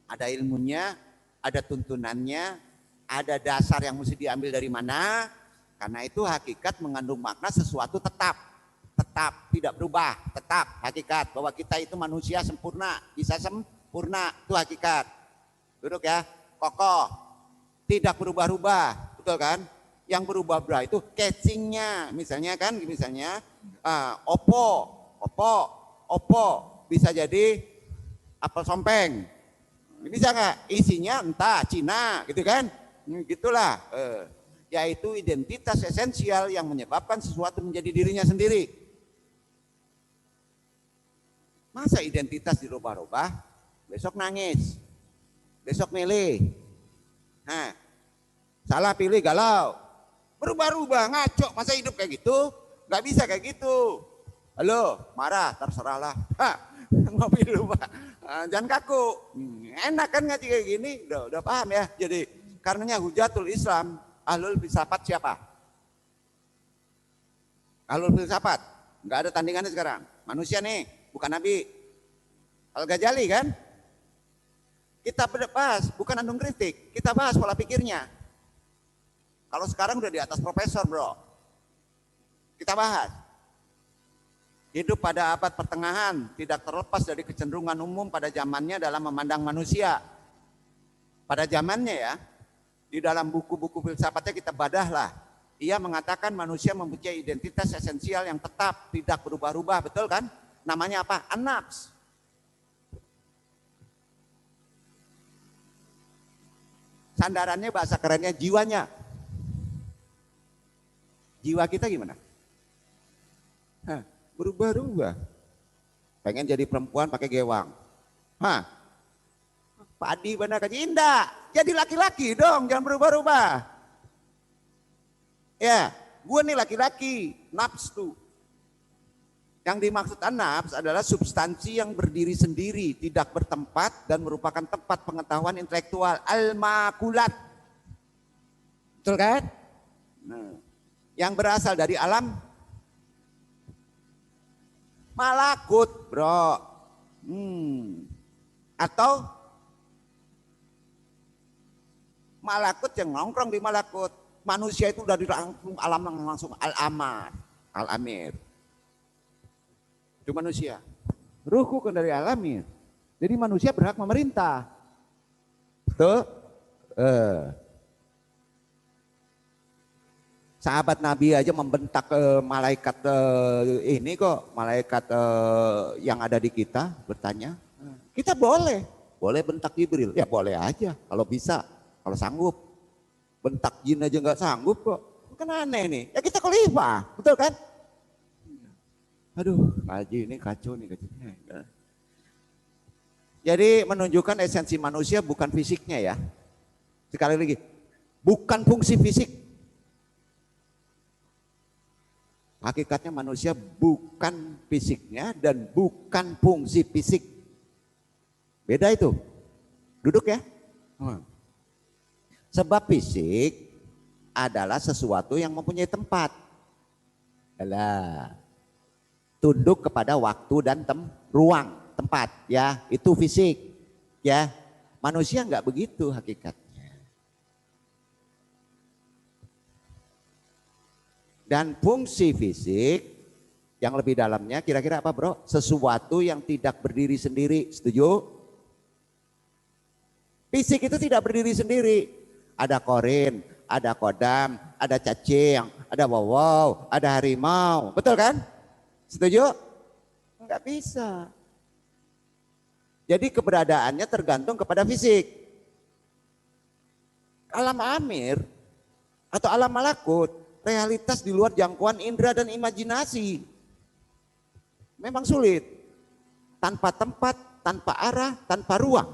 Ada ilmunya, ada tuntunannya, ada dasar yang mesti diambil dari mana. Karena itu hakikat mengandung makna sesuatu tetap, tidak berubah, tetap hakikat bahwa kita itu manusia sempurna, bisa sempurna, itu hakikat. Duduk ya, kokoh, tidak berubah-ubah, betul kan? Yang berubah-ubah itu casingnya, misalnya Oppo bisa jadi apel sompeng. Bisa nggak? Isinya entah Cina gitu kan? Gitulah. Yaitu identitas esensial yang menyebabkan sesuatu menjadi dirinya sendiri. Masa identitas dirubah-rubah? Besok nangis, besok milih. Salah pilih galau. Berubah-ubah ngaco, masa hidup kayak gitu? Nggak bisa kayak gitu. Halo, marah, terserahlah. Ngopi dulu Pak, jangan kaku. Enak kan ngaji kayak gini, udah paham ya. Jadi karenanya hujatul Islam, ahlul filsafat siapa? Ahlul filsafat, nggak ada tandingannya sekarang. Manusia nih, bukan Nabi. Al-Ghazali kan? Kita bahas, bukan andung kritik, kita bahas pola pikirnya. Kalau sekarang udah di atas profesor bro, kita bahas. Hidup pada abad pertengahan tidak terlepas dari kecenderungan umum pada zamannya dalam memandang manusia. Pada zamannya ya, di dalam buku-buku filsafatnya kita badahlah. Ia mengatakan manusia mempunyai identitas esensial yang tetap, tidak berubah-ubah, betul kan? Namanya apa? An-nafs. Sandarannya bahasa kerennya jiwanya. Jiwa kita gimana? Berubah-ubah. Pengen jadi perempuan pakai gewang. Padi benar kaji indah. Jadi laki-laki dong, jangan berubah-ubah. Ya, gue nih laki-laki, nafs tuh. Yang dimaksud nafs adalah substansi yang berdiri sendiri, tidak bertempat dan merupakan tempat pengetahuan intelektual, al-makulat. Betul kan? Nah, yang berasal dari alam malakut bro. Atau Malakut yang nongkrong di malakut. Manusia itu udah langsung alam langsung al-amir. Itu manusia. Ruhku kan dari al-amir. Jadi manusia berhak memerintah. Betul? Sahabat Nabi aja membentak malaikat ini kok, malaikat yang ada di kita bertanya. Kita boleh bentak Jibril, ya boleh aja kalau bisa, kalau sanggup. Bentak jin aja nggak sanggup kok, kan aneh nih. Ya kita khalifah, betul kan? Aduh, ngaji ini kacau nih. Jadi menunjukkan esensi manusia bukan fisiknya ya. Sekali lagi, bukan fungsi fisik. Hakikatnya manusia bukan fisiknya dan bukan fungsi fisik. Beda itu. Duduk ya. Sebab fisik adalah sesuatu yang mempunyai tempat. Alah. Tunduk kepada waktu dan ruang, tempat ya, itu fisik. Ya. Manusia enggak begitu hakikatnya. Dan fungsi fisik yang lebih dalamnya kira-kira apa bro? Sesuatu yang tidak berdiri sendiri, setuju? Fisik itu tidak berdiri sendiri. Ada korin, ada kodam, ada cacing, ada wawaw, ada harimau. Betul kan? Setuju? Enggak bisa. Jadi keberadaannya tergantung kepada fisik. Alam amir atau alam malakut, realitas di luar jangkauan indera dan imajinasi. Memang sulit. Tanpa tempat, tanpa arah, tanpa ruang.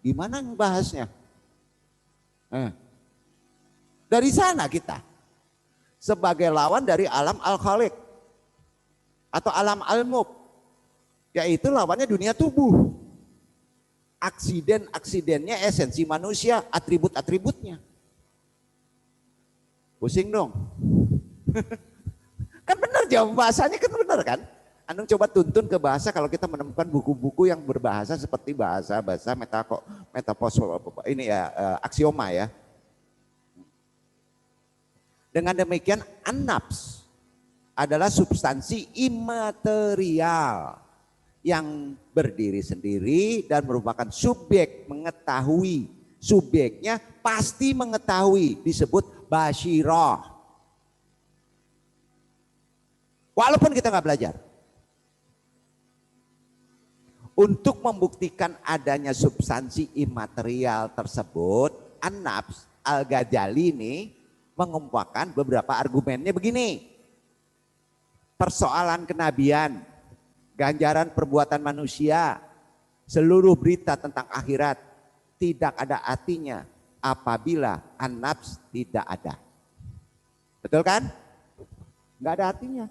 Gimana bahasnya? Dari sana kita. Sebagai lawan dari alam al-khaliq. Atau alam al-mub. Yaitu lawannya dunia tubuh. Aksiden-aksidennya esensi manusia, atribut-atributnya. Pusing dong. Kan benar jawab bahasanya kan benar kan? Anung coba tuntun ke bahasa kalau kita menemukan buku-buku yang berbahasa seperti bahasa metapos ini ya aksioma ya. Dengan demikian an-nafs adalah substansi imaterial yang berdiri sendiri dan merupakan subjek mengetahui. Subjeknya pasti mengetahui, disebut basyirah. Walaupun kita nggak belajar. Untuk membuktikan adanya substansi imaterial tersebut, An-Nafs Al-Ghazali ini mengumpulkan beberapa argumennya begini. Persoalan kenabian, ganjaran perbuatan manusia, seluruh berita tentang akhirat tidak ada artinya apabila an-nafs tidak ada. Betul kan? Enggak ada artinya.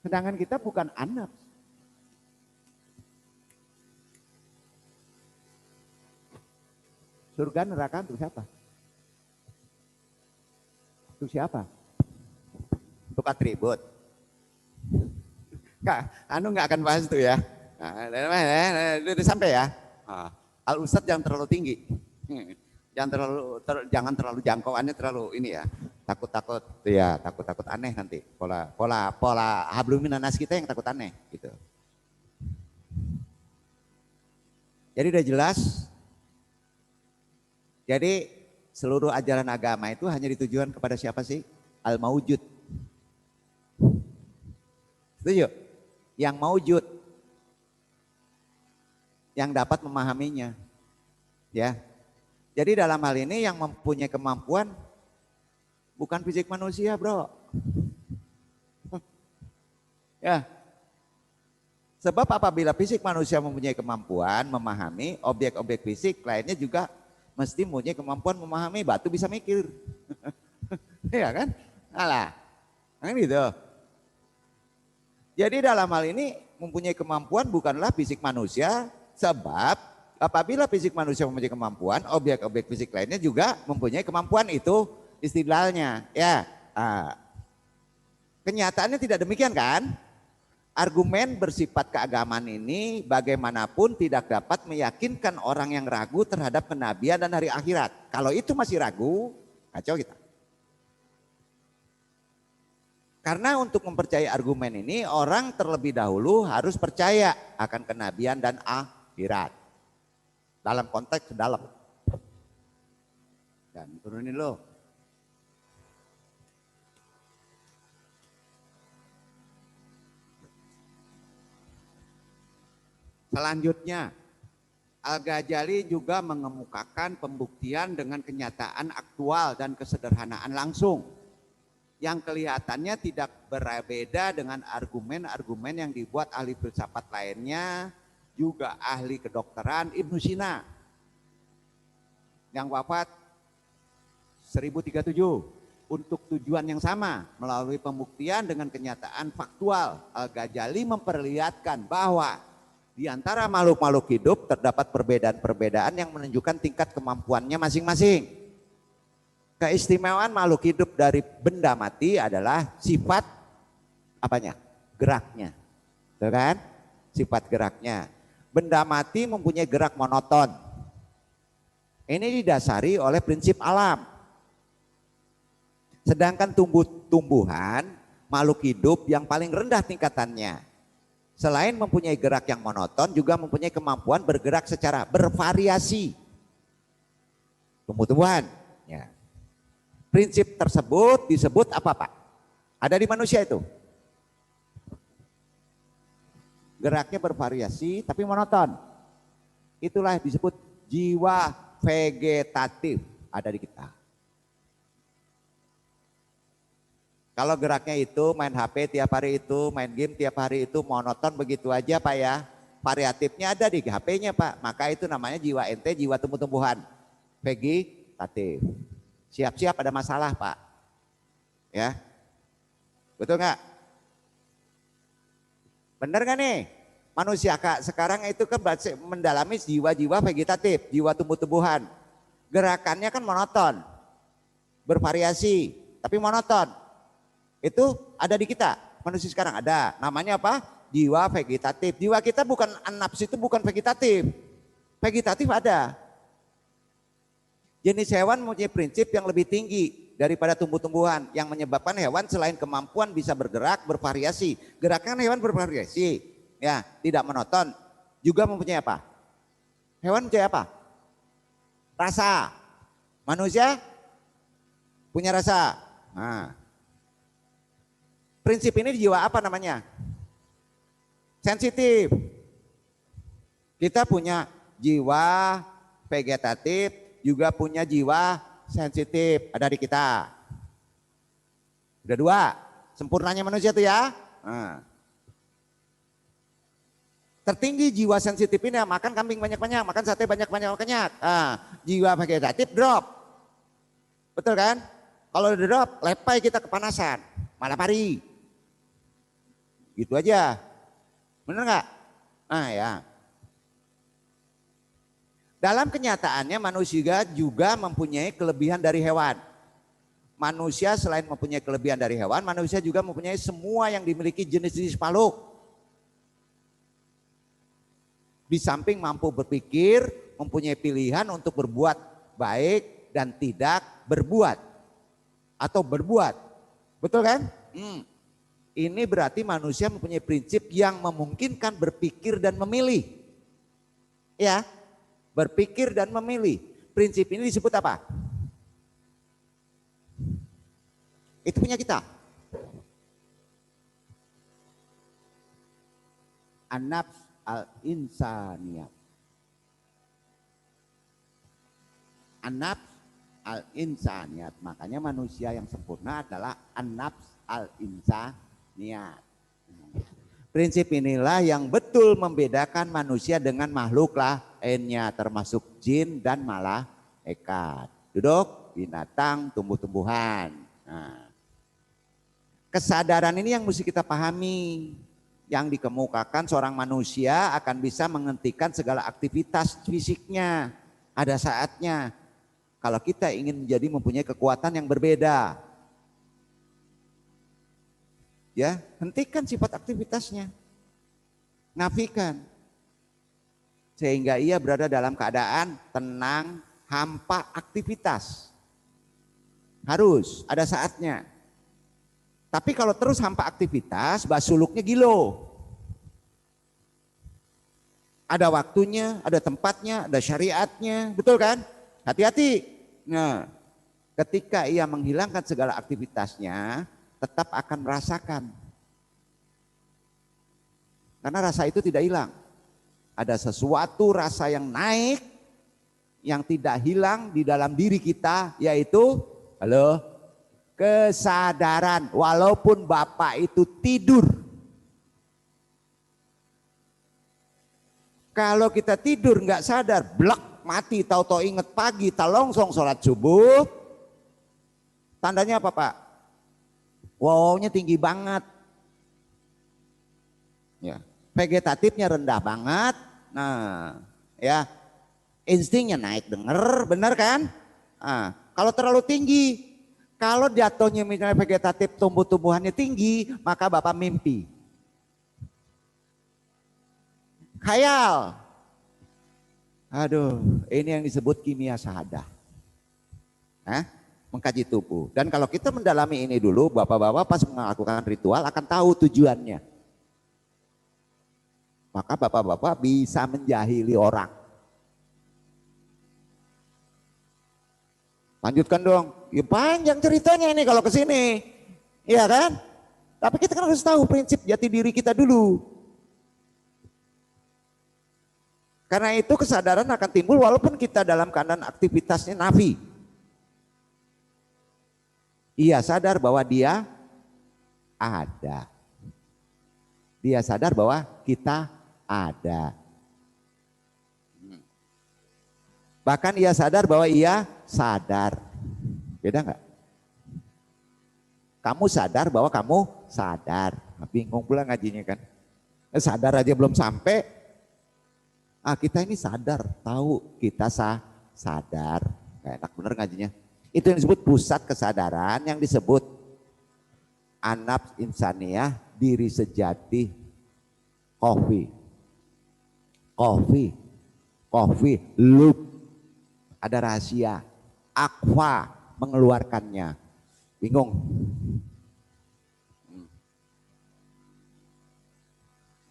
Sedangkan kita bukan an-nafs. Surga neraka untuk siapa? Untuk siapa? Untuk atribut. Nggak akan bahas itu ya. Udah sampai ya. Al-Ustadz jangan terlalu tinggi. Jangan terlalu jangkauannya terlalu ini ya. Takut aneh nanti. Pola hablumin nanas kita yang takut aneh gitu. Jadi udah jelas. Jadi seluruh ajaran agama itu hanya ditujukan kepada siapa sih? Al-Maujud. Setuju? Yang maujud. Yang dapat memahaminya. Ya. Jadi dalam hal ini yang mempunyai kemampuan bukan fisik manusia, bro. Ya. Sebab apabila fisik manusia mempunyai kemampuan memahami objek-objek fisik, lainnya juga mesti mempunyai kemampuan memahami. Batu bisa mikir. Ya kan? Alah. Kan gitu. Jadi dalam hal ini mempunyai kemampuan bukanlah fisik manusia, sebab apabila fisik manusia mempunyai kemampuan, objek-objek fisik lainnya juga mempunyai kemampuan, itu istidlalnya. Ya. Kenyataannya tidak demikian kan? Argumen bersifat keagamaan ini bagaimanapun tidak dapat meyakinkan orang yang ragu terhadap kenabian dan hari akhirat. Kalau itu masih ragu, kacau kita. Karena untuk mempercayai argumen ini orang terlebih dahulu harus percaya akan kenabian dan akhirat. Dalam konteks dalam. Dan turunin lo. Selanjutnya, Al-Ghazali juga mengemukakan pembuktian dengan kenyataan aktual dan kesederhanaan langsung yang kelihatannya tidak berbeda dengan argumen-argumen yang dibuat ahli filsafat lainnya, juga ahli kedokteran Ibnu Sina yang wafat 1037 untuk tujuan yang sama. Melalui pembuktian dengan kenyataan faktual, Al-Ghazali memperlihatkan bahwa di antara makhluk-makhluk hidup terdapat perbedaan-perbedaan yang menunjukkan tingkat kemampuannya masing-masing. Keistimewaan makhluk hidup dari benda mati adalah sifat apanya? Geraknya. Tuh kan? Sifat geraknya. Benda mati mempunyai gerak monoton. Ini didasari oleh prinsip alam. Sedangkan tumbuhan, makhluk hidup yang paling rendah tingkatannya, selain mempunyai gerak yang monoton, juga mempunyai kemampuan bergerak secara bervariasi. Tumbuh-tumbuhan. Ya. Prinsip tersebut disebut apa Pak? Ada di manusia itu. Geraknya bervariasi tapi monoton. Itulah disebut jiwa vegetatif ada di kita. Kalau geraknya itu main HP tiap hari itu, main game tiap hari itu monoton begitu aja Pak ya. Variatifnya ada di HP-nya Pak. Maka itu namanya jiwa ente, jiwa tumbuh-tumbuhan. Vegetatif. Siap-siap ada masalah Pak. Ya. Betul nggak? Bener nggak nih? Manusia Kak sekarang itu kan mendalami jiwa-jiwa vegetatif, jiwa tumbuh-tumbuhan. Gerakannya kan monoton. Bervariasi, tapi monoton. Itu ada di kita, manusia sekarang ada. Namanya apa? Jiwa vegetatif. Jiwa kita bukan nafsu, itu bukan vegetatif. Vegetatif ada. Jenis hewan mempunyai prinsip yang lebih tinggi daripada tumbuh-tumbuhan yang menyebabkan hewan selain kemampuan bisa bergerak, bervariasi. Gerakan hewan bervariasi, ya, tidak monoton. Juga mempunyai apa? Hewan mempunyai apa? Rasa. Manusia punya rasa. Nah, prinsip ini jiwa apa namanya? Sensitif. Kita punya jiwa vegetatif, juga punya jiwa sensitif, ada di kita. Udah dua, sempurnanya manusia tuh ya. Nah. Tertinggi jiwa sensitif ini makan kambing banyak-banyak, makan sate banyak-banyak. Jiwa vegetatif drop. Betul kan? Kalau drop, lepai kita kepanasan, malah pari. Gitu aja. Bener nggak? Nah ya. Dalam kenyataannya manusia juga mempunyai kelebihan dari hewan. Manusia selain mempunyai kelebihan dari hewan, manusia juga mempunyai semua yang dimiliki jenis-jenis makhluk. Di samping mampu berpikir, mempunyai pilihan untuk berbuat baik dan tidak berbuat. Atau berbuat. Betul kan? Ini berarti manusia mempunyai prinsip yang memungkinkan berpikir dan memilih. Ya, berpikir dan memilih. Prinsip ini disebut apa? Itu punya kita. An-nafs al-insaniyat. An-nafs al-insaniyat. Makanya manusia yang sempurna adalah an-nafs al-insaniyat. Prinsip inilah yang betul membedakan manusia dengan makhluk lainnya, termasuk jin dan malaikat. Duduk, binatang, tumbuh-tumbuhan. Nah, kesadaran ini yang mesti kita pahami. Yang dikemukakan seorang manusia akan bisa menghentikan segala aktivitas fisiknya. Ada saatnya. Kalau kita ingin menjadi mempunyai kekuatan yang berbeda. Ya, hentikan sifat aktivitasnya. nafikan. Sehingga ia berada dalam keadaan tenang, hampa aktivitas. Harus ada saatnya. Tapi kalau terus hampa aktivitas, basuluknya gilo. Ada waktunya, ada tempatnya, ada syariatnya, betul kan? Hati-hati. Nah, ketika ia menghilangkan segala aktivitasnya, tetap akan merasakan. Karena rasa itu tidak hilang. Ada sesuatu rasa yang naik, yang tidak hilang di dalam diri kita, yaitu kesadaran. Walaupun Bapak itu tidur. Kalau kita tidur nggak sadar, blek, mati, tahu-tahu inget pagi, talongsong sholat subuh, tandanya apa Pak? Wow-nya tinggi banget. Ya, vegetatifnya rendah banget. Nah, ya, instingnya naik, denger, bener kan? Nah, kalau terlalu tinggi, kalau jatuhnya misalnya vegetatif tumbuh-tumbuhannya tinggi, maka Bapak mimpi. Khayal. Aduh, ini yang disebut kimia syahadah. Mengkaji tubuh. Dan kalau kita mendalami ini dulu, Bapak-bapak pas melakukan ritual akan tahu tujuannya. Maka Bapak-bapak bisa menjahili orang. Lanjutkan dong. Ya panjang ceritanya ini kalau ke sini. Iya kan? Tapi kita kan harus tahu prinsip jati diri kita dulu. Karena itu kesadaran akan timbul walaupun kita dalam keadaan aktivitasnya nafi. Ia sadar bahwa dia ada. Dia sadar bahwa kita ada. Bahkan ia sadar bahwa ia sadar. Beda enggak? Kamu sadar bahwa kamu sadar. Bingung pula ngajinya kan. Sadar aja belum sampai. Kita ini sadar, tahu kita sadar. Gak enak bener ngajinya. Itu yang disebut pusat kesadaran, yang disebut anaf insaniyah, diri sejati, kofi, loop, ada rahasia, akwa mengeluarkannya. Bingung?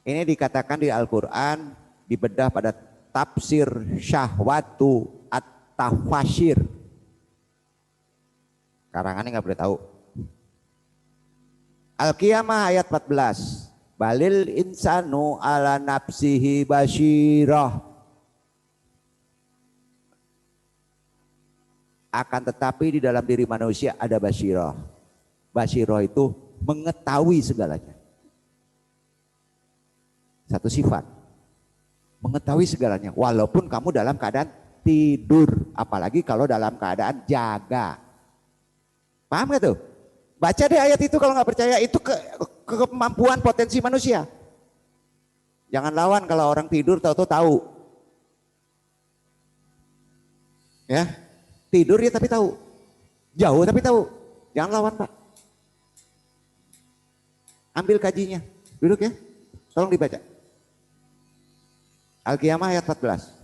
Ini dikatakan di Al-Quran, dibedah pada tafsir Syahwatu At-Tafasir. Karangannya nggak boleh tahu. Al-Qiyamah ayat 14. Balil insanu ala nafsihi basyirah. Akan tetapi di dalam diri manusia ada basyirah. Basyirah itu mengetahui segalanya. Satu sifat. Mengetahui segalanya. Walaupun kamu dalam keadaan tidur. Apalagi kalau dalam keadaan jaga. Paham gak tuh? Baca deh ayat itu kalau nggak percaya. Itu kemampuan potensi manusia. Jangan lawan kalau orang tidur tahu-tahu tahu. Ya, tidur ya tapi tahu. Jauh tapi tahu. Jangan lawan Pak. Ambil kajinya. Duduk ya. Tolong dibaca. Al-Qiyamah ayat 14.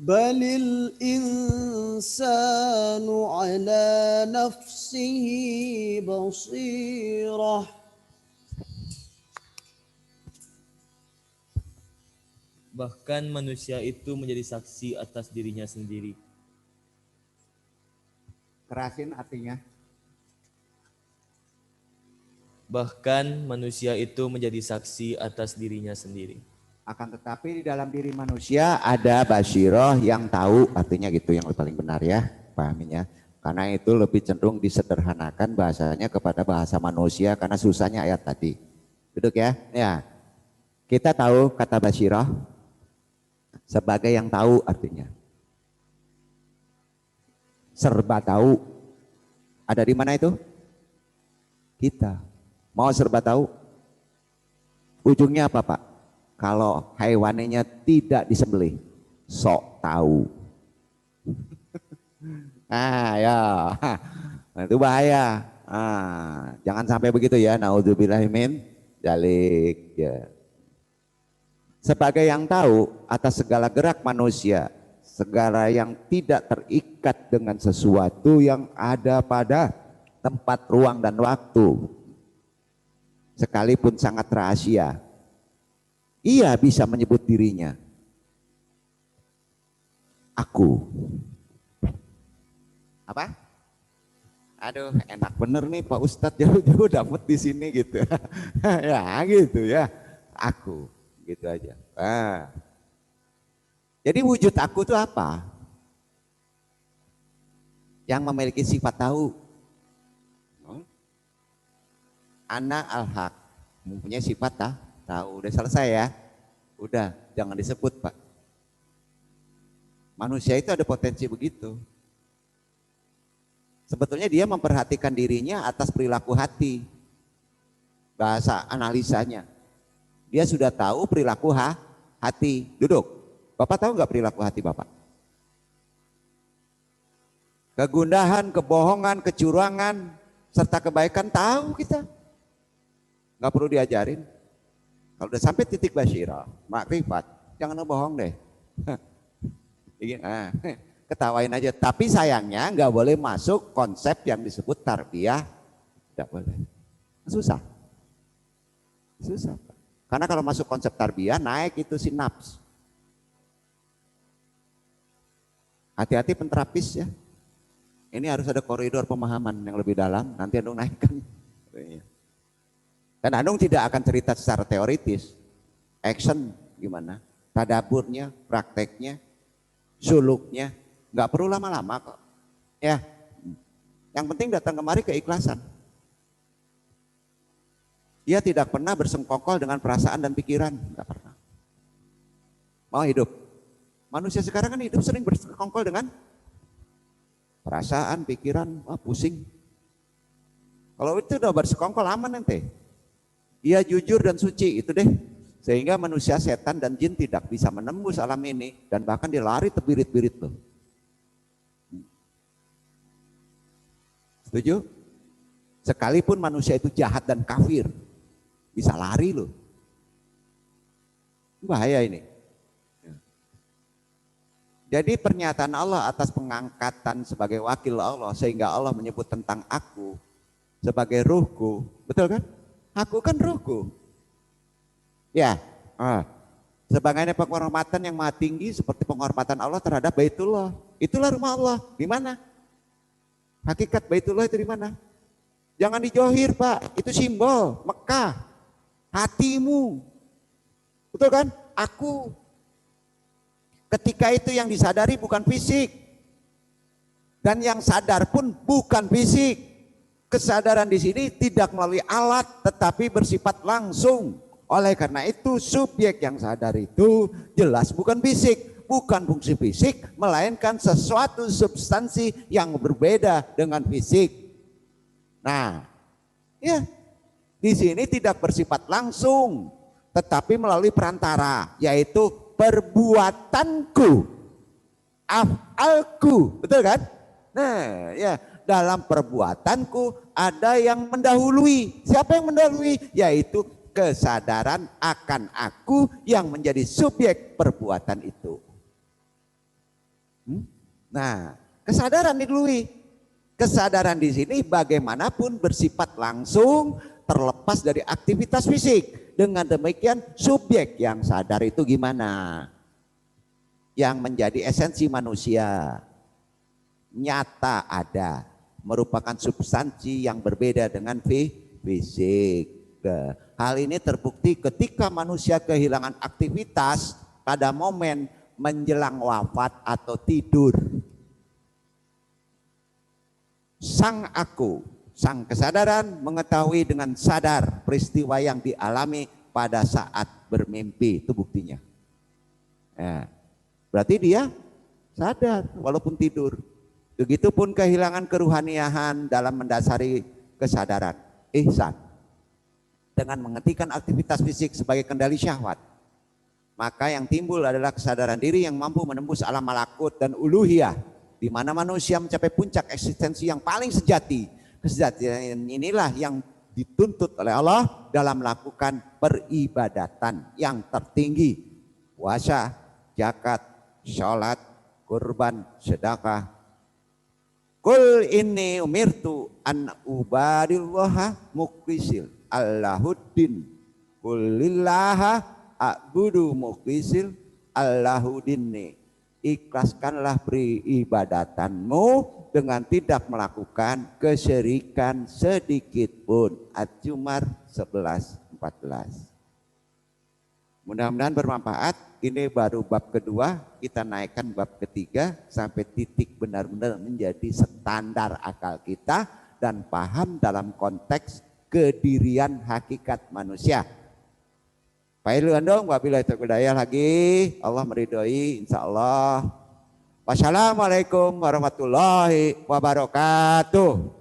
Balil insanu ala nafsihi basirah. Bahkan manusia itu menjadi saksi atas dirinya sendiri. Kerasin artinya. Bahkan manusia itu menjadi saksi atas dirinya sendiri. Akan tetapi di dalam diri manusia ada basyiroh yang tahu, artinya gitu yang paling benar ya, pahaminya. Karena itu lebih cenderung disederhanakan bahasanya kepada bahasa manusia karena susahnya ayat tadi. Duduk ya. Ya. Kita tahu kata basyiroh sebagai yang tahu artinya. Serba tahu. Ada di mana itu? Kita. Mau serba tahu? Ujungnya apa Pak? Kalau hewannya tidak disembelih, sok tahu. Ya, itu bahaya. Jangan sampai begitu ya. Naudzubillahimin dzalik ya. Sebagai yang tahu atas segala gerak manusia, segala yang tidak terikat dengan sesuatu yang ada pada tempat, ruang, dan waktu, sekalipun sangat rahasia, ia bisa menyebut dirinya aku. Apa? Aduh, enak bener nih Pak Ustadz, jauh-jauh dapet di sini gitu. Ya gitu ya, aku gitu aja. Jadi wujud aku itu apa? Yang memiliki sifat tahu. Ana al-haq, mempunyai sifat tahu. Udah selesai ya. Udah, jangan disebut Pak. Manusia itu ada potensi begitu. Sebetulnya dia memperhatikan dirinya atas perilaku hati. Bahasa analisanya. Dia sudah tahu perilaku hati. Duduk. Bapak tahu nggak perilaku hati Bapak? Kegundahan, kebohongan, kecurangan, serta kebaikan tahu kita. Nggak perlu diajarin. Kalau udah sampai titik basyirah, makrifat, jangan bohong deh. Ketawain aja. Tapi sayangnya nggak boleh masuk konsep yang disebut tarbiyah. Tidak boleh. Susah. Karena kalau masuk konsep tarbiyah naik itu sinaps. Hati-hati penterapis ya. Ini harus ada koridor pemahaman yang lebih dalam. Nanti Andung naikkan. Dan Andung tidak akan cerita secara teoritis. Action gimana? Tadaburnya, prakteknya, suluknya. Nggak perlu lama-lama kok. Ya. Yang penting datang kemari keikhlasan. Dia tidak pernah bersengkokol dengan perasaan dan pikiran. Nggak pernah. Mau hidup. Manusia sekarang kan hidup sering bersekongkol dengan perasaan, pikiran, pusing. Kalau itu udah bersekongkol aman nanti. Ia jujur dan suci, itu deh. Sehingga manusia, setan, dan jin tidak bisa menembus alam ini. Dan bahkan dia lari terbirit-birit loh. Setuju? Sekalipun manusia itu jahat dan kafir, bisa lari loh. Bahaya ini. Jadi pernyataan Allah atas pengangkatan sebagai wakil Allah, sehingga Allah menyebut tentang aku sebagai ruhku, betul kan? Aku kan ruhku. Ya, sebagainya penghormatan yang maha tinggi seperti penghormatan Allah terhadap Baitullah. Itulah rumah Allah. Di mana? Hakikat Baitullah itu di mana? Jangan dijohir Pak, itu simbol Mekah. Hatimu, betul kan? Aku. Ketika itu yang disadari bukan fisik. Dan yang sadar pun bukan fisik. Kesadaran di sini tidak melalui alat tetapi bersifat langsung. Oleh karena itu subjek yang sadar itu jelas bukan fisik, bukan fungsi fisik, melainkan sesuatu substansi yang berbeda dengan fisik. Nah, ya, di sini tidak bersifat langsung tetapi melalui perantara, yaitu perbuatanku, af'alku, betul kan? Nah, ya, dalam perbuatanku ada yang mendahului. Siapa yang mendahului? Yaitu kesadaran akan aku yang menjadi subjek perbuatan itu. Nah, kesadaran didahului. Kesadaran di sini bagaimanapun bersifat langsung, terlepas dari aktivitas fisik. Dengan demikian subjek yang sadar itu gimana? Yang menjadi esensi manusia. Nyata ada. Merupakan substansi yang berbeda dengan fisik. Hal ini terbukti ketika manusia kehilangan aktivitas pada momen menjelang wafat atau tidur. Sang aku, sang kesadaran mengetahui dengan sadar peristiwa yang dialami pada saat bermimpi, itu buktinya. Ya, berarti dia sadar walaupun tidur. Begitupun kehilangan keruhaniahan dalam mendasari kesadaran, ihsan. Dengan menghentikan aktivitas fisik sebagai kendali syahwat, maka yang timbul adalah kesadaran diri yang mampu menembus alam malakut dan uluhiyah, di mana manusia mencapai puncak eksistensi yang paling sejati. Kesejatian inilah yang dituntut oleh Allah dalam melakukan peribadatan yang tertinggi. Puasa, zakat, sholat, kurban, sedekah. Qul inni umirtu an ubadillaha mukhlisil Allahuddin. Qul lillaha a'budu mukhlisil Allahuddin. Ikhlaskanlah peribadatanmu dengan tidak melakukan kesyirikan sedikit pun. At-Zumar 11:14. Mudah-mudahan bermanfaat. Ini baru bab kedua, kita naikkan bab ketiga sampai titik benar-benar menjadi standar akal kita dan paham dalam konteks kedirian hakikat manusia. Pak Ilhandong, wabillahi taufiq wal hidayah lagi. Allah meridhoi insyaallah. Wassalamualaikum warahmatullahi wabarakatuh.